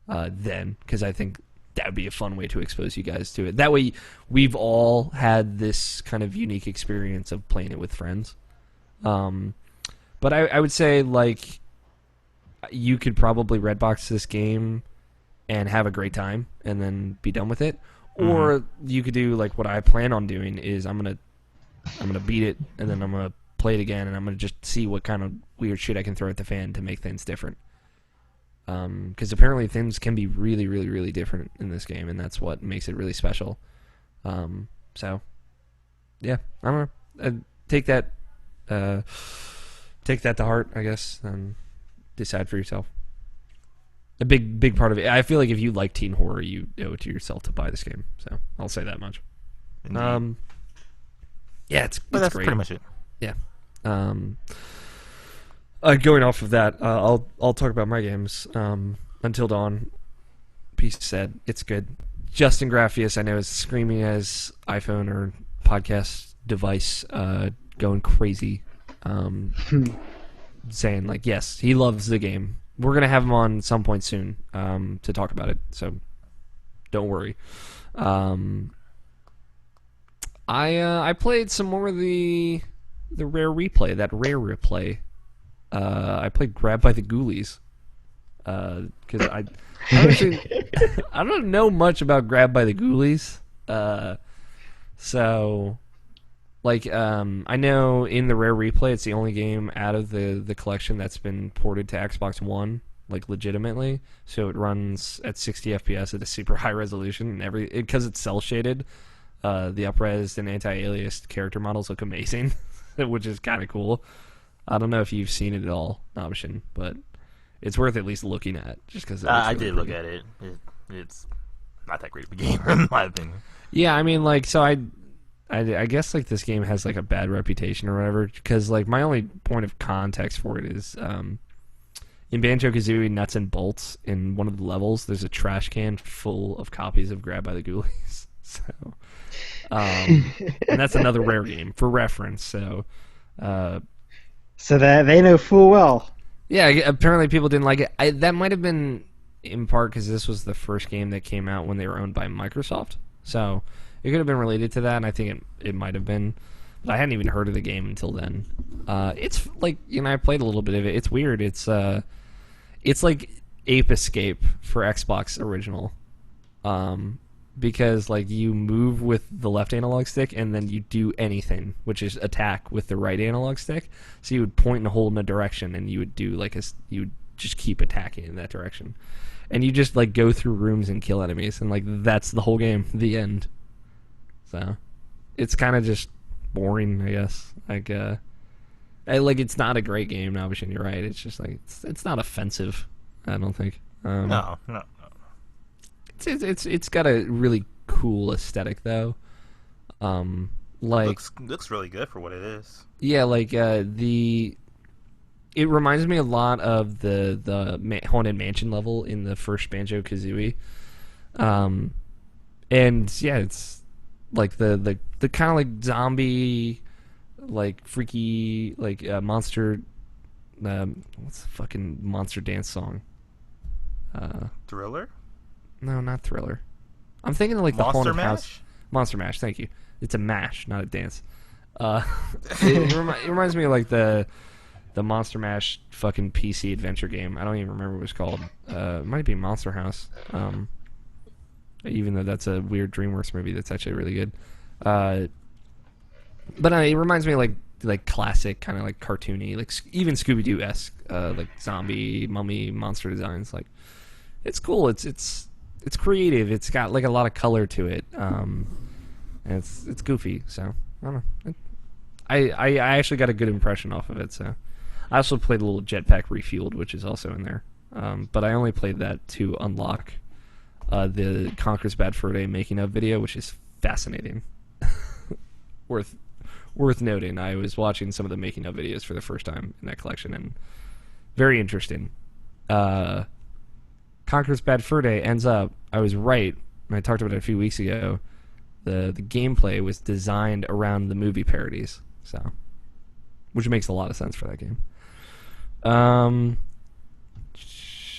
then, because I think that would be a fun way to expose you guys to it. That way, we've all had this kind of unique experience of playing it with friends. But I would say, like, you could probably redbox this game and have a great time and then be done with it. Mm-hmm. Or you could do, like, what I plan on doing is I'm gonna beat it, and then I'm going to play it again, and I'm going to just see what kind of weird shit I can throw at the fan to make things different. Because apparently things can be really, really, really different in this game, and that's what makes it really special. So, yeah, I'm gonna take that to heart, I guess, and decide for yourself. A big part of it. I feel like if you like teen horror, you owe it to yourself to buy this game. So I'll say that much. Yeah, it's that's great. Pretty much it. Yeah. Going off of that, I'll talk about my games. Until Dawn, piece said, it's good. Justin Graffius, I know, is screaming at his iPhone or podcast device, going crazy, saying like, yes, he loves the game. We're gonna have him on some point soon to talk about it, so don't worry. I played some more of the rare replay. I played Grabbed by the Ghoulies because I don't know much about Grabbed by the Ghoulies. So like I know in the rare replay it's the only game out of the collection that's been ported to Xbox One, like legitimately. So it runs at 60 FPS at a super high resolution, and because it's cel shaded. The upres and anti-aliased character models look amazing, which is kind of cool. I don't know if you've seen it at all, Nobishin, but it's worth at least looking at, just because I did look at it. It's not that great of a game, in my opinion. Yeah, I mean, like, so I guess like this game has like a bad reputation or whatever, because like my only point of context for it is in Banjo-Kazooie Nuts and Bolts, in one of the levels there's a trash can full of copies of Grab by the Ghoulies. So and that's another rare game for reference. So So that they know full well. yeah, apparently people didn't like it. That might have been in part because this was the first game that came out when they were owned by Microsoft. So it could have been related to that, and I think it might have been. But I hadn't even heard of the game until then. It's like, I played a little bit of it. It's weird. It's like Ape Escape for Xbox original. Because like you move with the left analog stick and then you do anything, which is attack with the right analog stick. So you would point and hold in a direction, and you would do like you would just keep attacking in that direction, and you just like go through rooms and kill enemies, and like that's the whole game. The end. So it's kind of just boring, I guess. Like it's not a great game, obviously. You're right. It's just like it's not offensive. I don't think. No. It's got a really cool aesthetic though. Like looks really good for what it is. Yeah, like it reminds me a lot of the Haunted Mansion level in the first Banjo-Kazooie. And yeah, it's like the kind of like zombie, like freaky, like monster. What's the fucking monster dance song? Thriller? No, not Thriller. I'm thinking of like the Monster Haunted Mash? House. Monster Mash. Thank you. It's a mash, not a dance. It reminds me of like the Monster Mash fucking PC adventure game. I don't even remember what it's called. It might be Monster House. Even though that's a weird DreamWorks movie that's actually really good. But it reminds me of like classic kind of like cartoony, like even Scooby-Doo-esque, like zombie, mummy, monster designs. Like it's cool. It's creative. It's got like a lot of color to it. And it's goofy. So I don't know. I actually got a good impression off of it. So I also played a little Jetpack Refueled, which is also in there. But I only played that to unlock the Conker's Bad Fur Day making of video, which is fascinating. worth noting. I was watching some of the making of videos for the first time in that collection, and very interesting. Conker's Bad Fur Day ends up, I was right, and I talked about it a few weeks ago, the gameplay was designed around the movie parodies, so which makes a lot of sense for that game.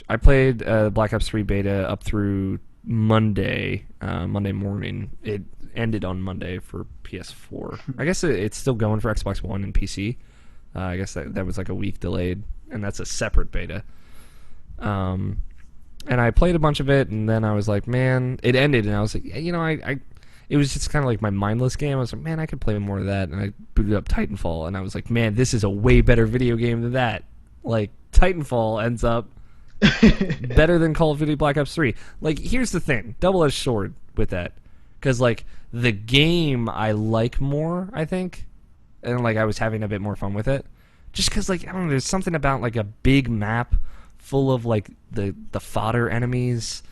I played Black Ops 3 beta up through Monday morning. It ended on Monday for PS4. I guess it's still going for Xbox One and PC. I guess that was like a week delayed, and that's a separate beta. And I played a bunch of it, and then I was like, man, it ended, and I was like, it was just kind of like my mindless game. I was like, man, I could play more of that, and I booted up Titanfall, and I was like, man, this is a way better video game than that. Like, Titanfall ends up better than Call of Duty Black Ops 3. Like, here's the thing, double-edged sword with that, because like the game I like more, I think, and like I was having a bit more fun with it, just because like I don't know, there's something about like a big map full of like the fodder enemies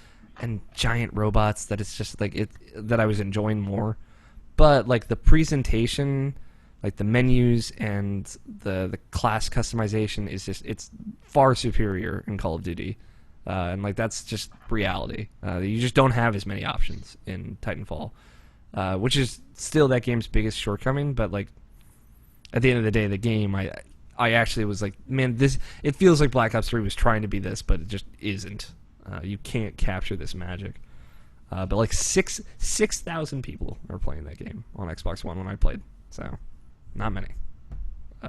and giant robots that it's just like it that I was enjoying more. But like the presentation, like the menus and the class customization is just, it's far superior in Call of Duty. And like that's just reality. You just don't have as many options in Titanfall, which is still that game's biggest shortcoming. But like at the end of the day, the game I actually was like, man, it feels like Black Ops 3 was trying to be this, but it just isn't. You can't capture this magic. But like 6,000 people are playing that game on Xbox One when I played, so not many,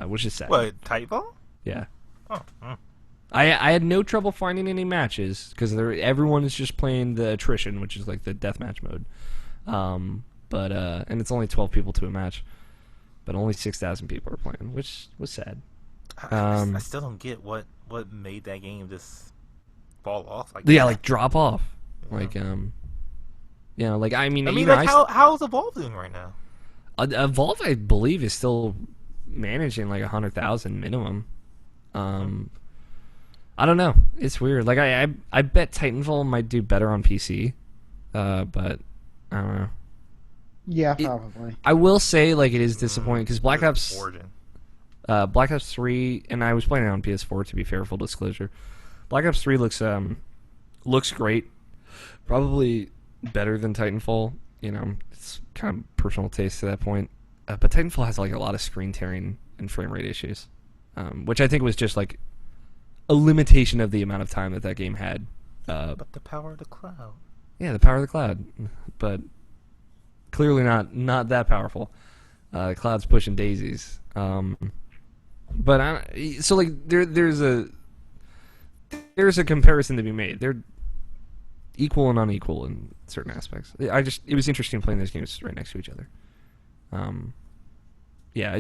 which is sad. What, Titanfall? Yeah. Oh. I had no trouble finding any matches because everyone is just playing the attrition, which is like the deathmatch mode. But and it's only 12 people to a match, but only 6,000 people are playing, which was sad. I still don't get what made that game just fall off. Like Yeah, that. like drop off. Like like I mean, like how's Evolve doing right now? Evolve, I believe, is still managing like 100,000 minimum. I don't know. It's weird. Like I bet Titanfall might do better on PC, but I don't know. Yeah, probably. I will say, like, it is disappointing because Black Ops Origin. Black Ops 3, and I was playing it on PS4 to be fair, full disclosure. Black Ops 3 looks great. Probably better than Titanfall. You know, it's kind of personal taste to that point. But Titanfall has like a lot of screen tearing and frame rate issues, which I think was just like a limitation of the amount of time that game had. But the power of the cloud. Yeah, the power of the cloud, but clearly not that powerful. The cloud's pushing daisies. But so like there's a comparison to be made. They're equal and unequal in certain aspects. It was interesting playing those games right next to each other. Yeah,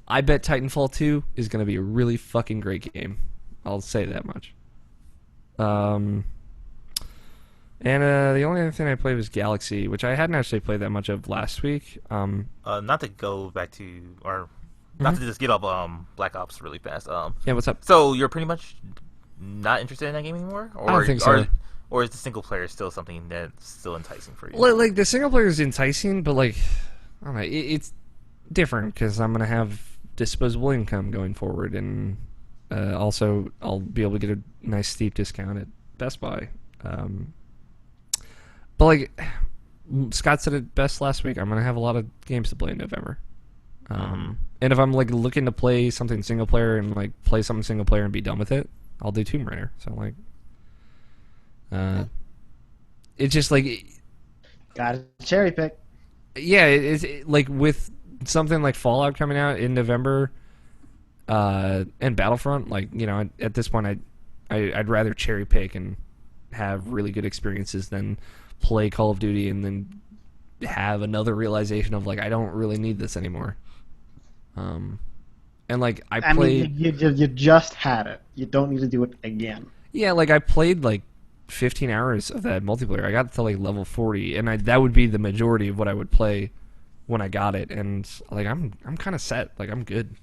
I bet Titanfall 2 is going to be a really fucking great game. I'll say that much. And the only other thing I played was Galaxy, which I hadn't actually played that much of last week. Not to go back to, or not to just get up Black Ops really fast. Yeah, what's up? So you're pretty much not interested in that game anymore? Or, I don't think so. Or is the single player still something that's still enticing for you? Like the single player is enticing, but like, I don't know, it's different because I'm gonna have disposable income going forward, and also I'll be able to get a nice steep discount at Best Buy. But like Scott said it best last week, I'm gonna have a lot of games to play in November. And if I'm like looking to play something single player and like play something single player and be done with it, I'll do Tomb Raider. So like, it's just like, Gotta cherry pick. yeah, it's like with something like Fallout coming out in November, and Battlefront. Like, you know, at this point, I'd rather cherry pick and have really good experiences than play Call of Duty and then have another realization of like I don't really need this anymore. And like I played. mean, you just had it. You don't need to do it again. Yeah, like I played like 15 hours of that multiplayer. I got to like level 40, and that would be the majority of what I would play when I got it. And like I'm kind of set. Like I'm good,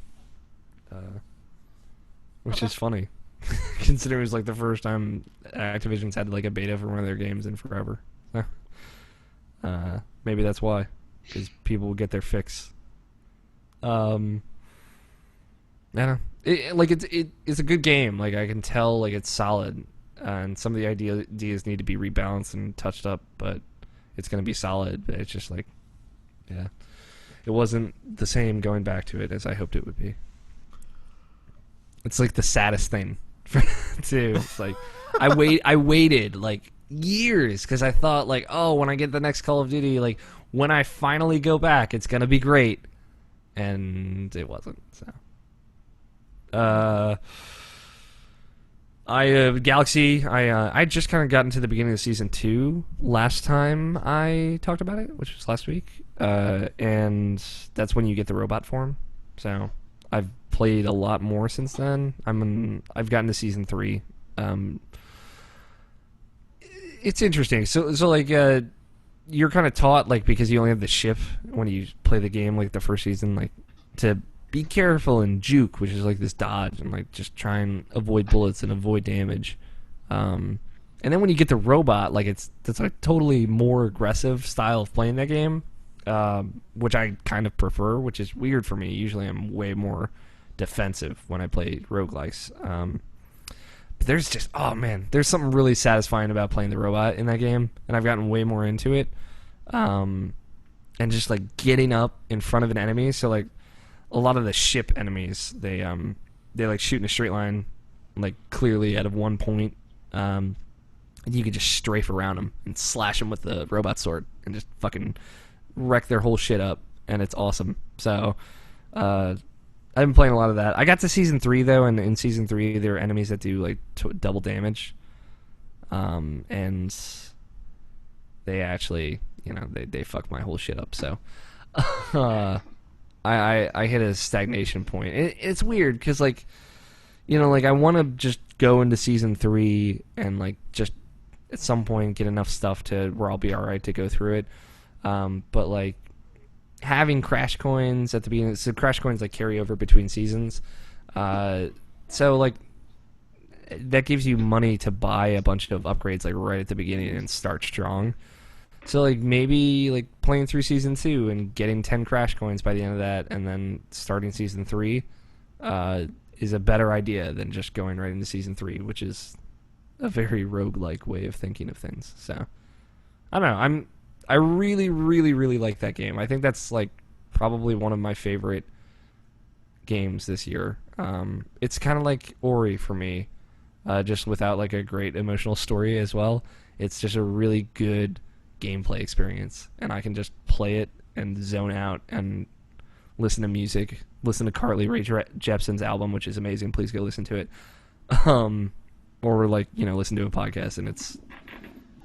which is funny, considering it was like the first time Activision's had like a beta for one of their games in forever. Maybe that's why, because people will get their fix. I don't know. It's a good game. Like I can tell, like it's solid, and some of the ideas need to be rebalanced and touched up, but it's going to be solid. But it's just like, yeah, it wasn't the same going back to it as I hoped it would be. It's like the saddest thing, too. It's like I waited like years because I thought like, oh, when I get the next Call of Duty, like when I finally go back, it's gonna be great, and it wasn't. So. Galaxy. I just kind of got into the beginning of season 2 last time I talked about it, which was last week. And that's when you get the robot form. So I've played a lot more since then. I've gotten to season 3. It's interesting. So like you're kind of taught like because you only have the ship when you play the game like the first season like to be careful and juke, which is like this dodge and like just try and avoid bullets and avoid damage. And then when you get the robot, like that's a totally more aggressive style of playing that game, which I kind of prefer, which is weird for me. Usually I'm way more defensive when I play roguelikes. But there's just, oh man, there's something really satisfying about playing the robot in that game, and I've gotten way more into it. And just like getting up in front of an enemy, so like a lot of the ship enemies, they like shoot in a straight line, like clearly out of one point. And you can just strafe around them and slash them with the robot sword and just fucking wreck their whole shit up, and it's awesome. So I've been playing a lot of that. I got to season 3 though, and in season 3 there are enemies that do like double damage, and they actually, you know, they fuck my whole shit up. So I hit a stagnation point. It's weird because like, you know, like I want to just go into season 3 and like just at some point get enough stuff to where I'll be all right to go through it. But like having crash coins at the beginning, so crash coins like carry over between seasons. So like that gives you money to buy a bunch of upgrades like right at the beginning and start strong. So like maybe like playing through season 2 and getting 10 crash coins by the end of that, and then starting season 3 is a better idea than just going right into season 3, which is a very roguelike way of thinking of things. So I don't know. I really, really, really like that game. I think that's like probably one of my favorite games this year. It's kind of like Ori for me, just without like a great emotional story as well. It's just a really good gameplay experience, and I can just play it and zone out and listen to music, listen to Carly Rae Jepsen's album, which is amazing. Please go listen to it. Or like, listen to a podcast, and it's,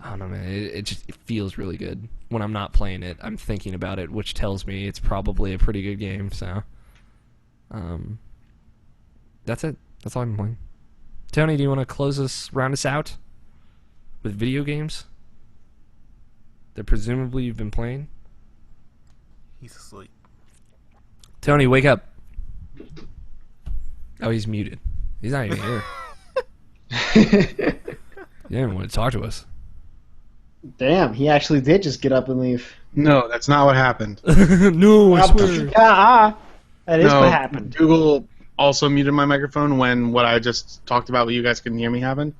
I don't know, man, it feels really good. When I'm not playing it, I'm thinking about it, which tells me it's probably a pretty good game. So that's it. That's all I'm playing. Tony, do you want to round us out with video games that presumably you've been playing? He's asleep. Tony, wake up. Oh, he's muted. He's not even here. He didn't want to talk to us. Damn, he actually did just get up and leave. No, that's not what happened. No, I swear. That is No, what happened. Google also muted my microphone when what I just talked about, what you guys couldn't hear me, happened.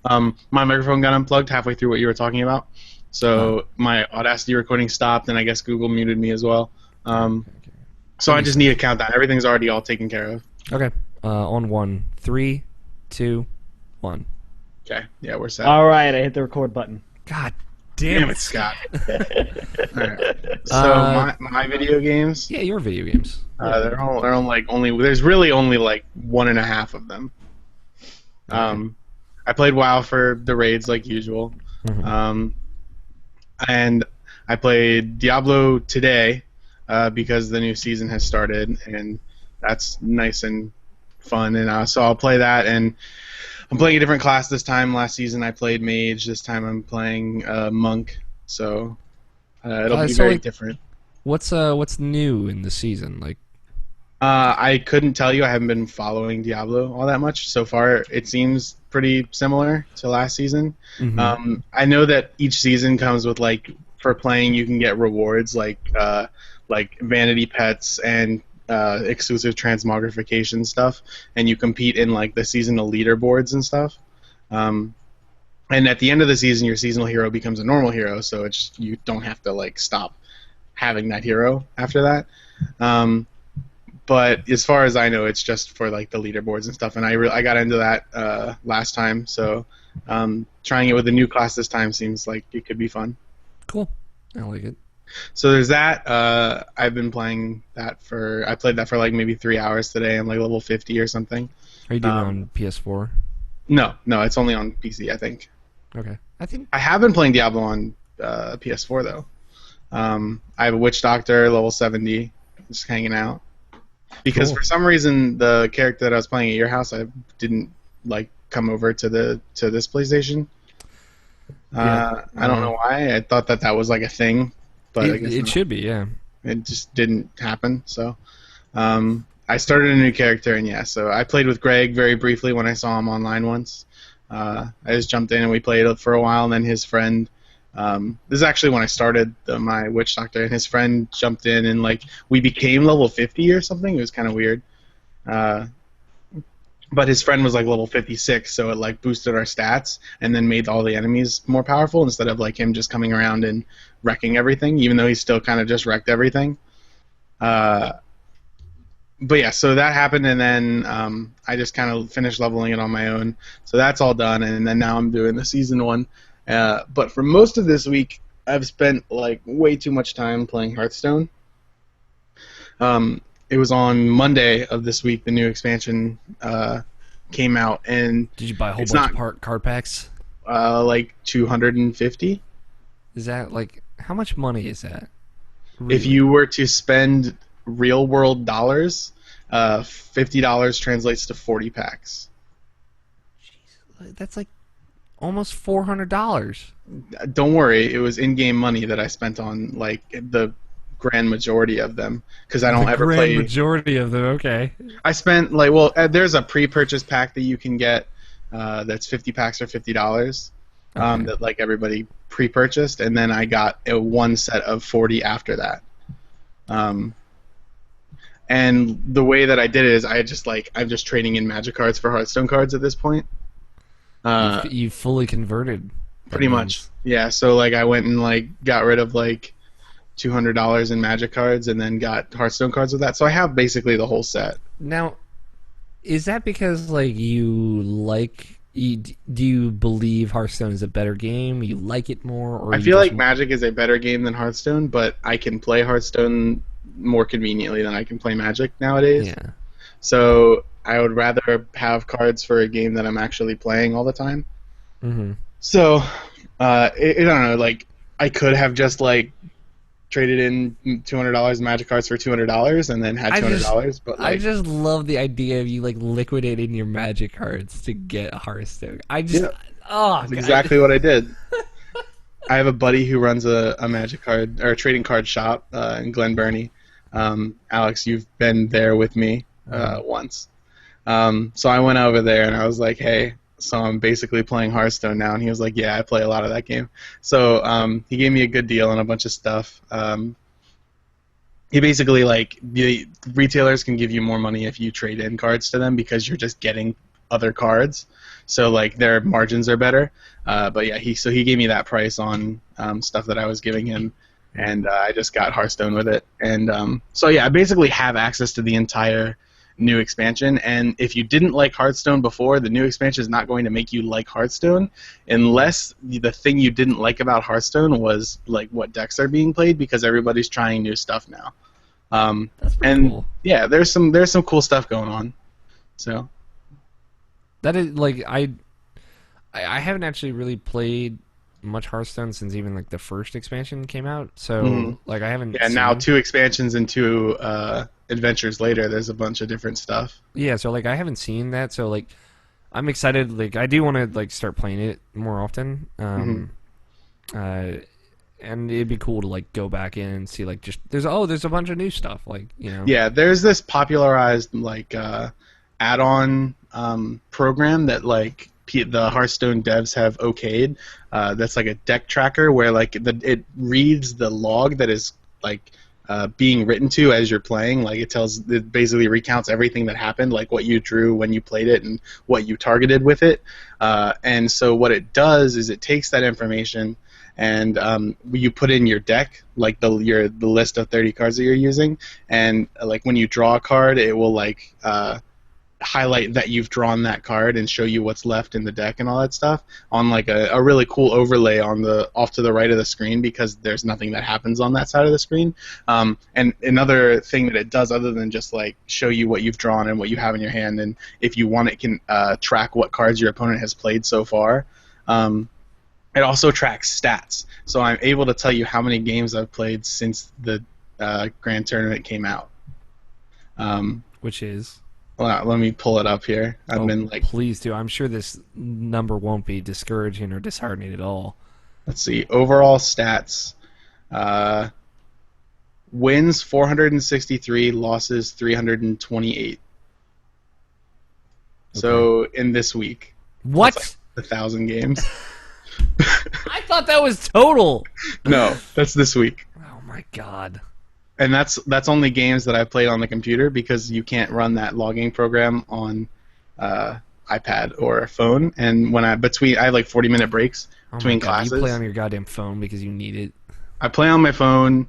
My microphone got unplugged halfway through what you were talking about, so my Audacity recording stopped, and I guess Google muted me as well. So I just need a countdown. Everything's already all taken care of. Okay. On 1, 3, 2, 1. Okay. Yeah, we're set. All right, I hit the record button. God Damn damn it, it, Scott. All right. So my video games. Yeah, your video games. They're all like only. There's really only like 1.5 of them. I played WoW for the raids like usual, and I played Diablo today because the new season has started, and that's nice and fun. And so I'll play that, and I'm playing a different class this time. Last season I played Mage. This time I'm playing Monk. So it'll be very different. What's new in the season? Like, I couldn't tell you. I haven't been following Diablo all that much. So far, it seems pretty similar to last season. I know that each season comes with, like, for playing, you can get rewards like vanity pets and exclusive transmogrification stuff, and you compete in like the seasonal leaderboards and stuff. And at the end of the season, your seasonal hero becomes a normal hero, so it's you don't have to like stop having that hero after that. But as far as I know, it's just for like the leaderboards and stuff. And I got into that last time, so trying it with a new class this time seems like it could be fun. cool. I like it. So there's that. I've been playing that I played that for like maybe 3 hours today. I'm like level 50 or something. Are you doing it on PS4? No, it's only on PC, I think. Okay. I think I have been playing Diablo on PS4 though. I have a Witch Doctor level 70, just hanging out. Because Cool. for some reason the character that I was playing at your house, I didn't like come over to this PlayStation. Yeah. I don't know why. I thought that was like a thing, but I guess it not. should be, yeah. It just didn't happen. So I started a new character, and so I played with Greg very briefly when I saw him online once. I just jumped in and we played for a while, and then his friend. This is actually when I started my Witch Doctor, and his friend jumped in, and like we became level 50 or something. It was kind of weird. But his friend was like level 56, so it like boosted our stats and then made all the enemies more powerful instead of like him just coming around and wrecking everything, even though he still kind of just wrecked everything. But yeah, so that happened, and then I just kind of finished leveling it on my own. So that's all done, and then now I'm doing the season 1. But for most of this week, I've spent like way too much time playing Hearthstone. It was on Monday of this week the new expansion came out, and Did you buy a whole bunch of card packs? like 250. Is that like how much money is that? If you were to spend real world dollars, $50 translates to 40 packs. That's like almost $400. Don't worry, it was in-game money that I spent on like the grand majority of them because I don't ever play. Majority of them. Okay. I spent there's a pre-purchase pack that you can get that's 50 packs for $50. Okay. that like everybody pre-purchased, and then I got one set of 40 after that. Um, and the way that I did it is I'm just trading in Magic cards for Hearthstone cards at this point. You fully converted. That Pretty much, means. yeah. So like I went and like got rid of like $200 in Magic cards, and then got Hearthstone cards with that. So I have basically the whole set. Now, is that because like do you believe Hearthstone is a better game? You like it more, or I you feel just, like Magic is a better game than Hearthstone, but I can play Hearthstone more conveniently than I can play Magic nowadays. yeah. So I would rather have cards for a game that I'm actually playing all the time. Mm-hmm. So I don't know. Like I could have just like traded in $200 in Magic cards for $200 and then had $200. But I like, just love the idea of you like liquidating your Magic cards to get Hearthstone. I just, Yeah. oh, that's God. exactly what I did. I have a buddy who runs a Magic card or a trading card shop in Glen Burnie. Alex, you've been there with me once. So I went over there and I was like, hey, so I'm basically playing Hearthstone now. And he was like, yeah, I play a lot of that game. So he gave me a good deal on a bunch of stuff. He basically, like, the retailers can give you more money if you trade in cards to them because you're just getting other cards. So, like, their margins are better. But yeah, he gave me that price on stuff that I was giving him. And I just got Hearthstone with it. And so yeah, I basically have access to the entire new expansion, and if you didn't like Hearthstone before, the new expansion is not going to make you like Hearthstone unless the thing you didn't like about Hearthstone was like what decks are being played, because everybody's trying new stuff now. That's pretty And cool. yeah, there's some cool stuff going on. So That is like I haven't actually really played much Hearthstone since even like the first expansion came out. So like I haven't. yeah, now 2 expansions and 2 adventures later, there's a bunch of different stuff. Yeah, so like I haven't seen that. So like I'm excited. Like I do want to like start playing it more often. And it'd be cool to like go back in and see like just there's a bunch of new stuff, like, you know. Yeah, there's this popularized like add-on program that like the Hearthstone devs have okayed. That's like a deck tracker where like it reads the log that is like being written to as you're playing. Like it basically recounts everything that happened, like what you drew when you played it and what you targeted with it. And so what it does is it takes that information and you put in your deck, like the list of 30 cards that you're using, and like when you draw a card, it will like highlight that you've drawn that card and show you what's left in the deck and all that stuff on like a really cool overlay on the off to the right of the screen, because there's nothing that happens on that side of the screen. And another thing that it does, other than just like show you what you've drawn and what you have in your hand, and if you want, it can track what cards your opponent has played so far. It also tracks stats, so I'm able to tell you how many games I've played since the Grand Tournament came out. Which is, Well, let me pull it up here. I've been like, please do. I'm sure this number won't be discouraging or disheartening at all. let's see, overall stats. Wins 463, losses 328. So in this week, What? that's like 1,000 games. I thought that was total. No, that's this week. Oh my god. And that's only games that I played on the computer, because you can't run that logging program on iPad or phone. And when I have like 40-minute breaks Oh between my god. classes. You play on your goddamn phone because you need it. I play on my phone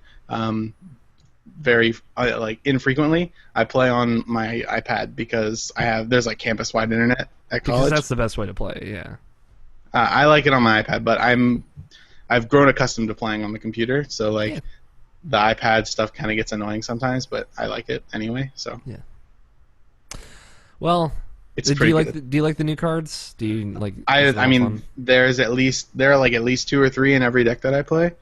very like infrequently. I play on my iPad because there's like campus-wide internet at Because college. that's the best way to play, yeah. I like it on my iPad, but I've grown accustomed to playing on the computer, so like Yeah. the iPad stuff kind of gets annoying sometimes, but I like it anyway. So Well, it's do pretty you good. do you like the new cards? Do you like? is it a lot I of mean, fun? there are like at least 2 or 3 in every deck that I play.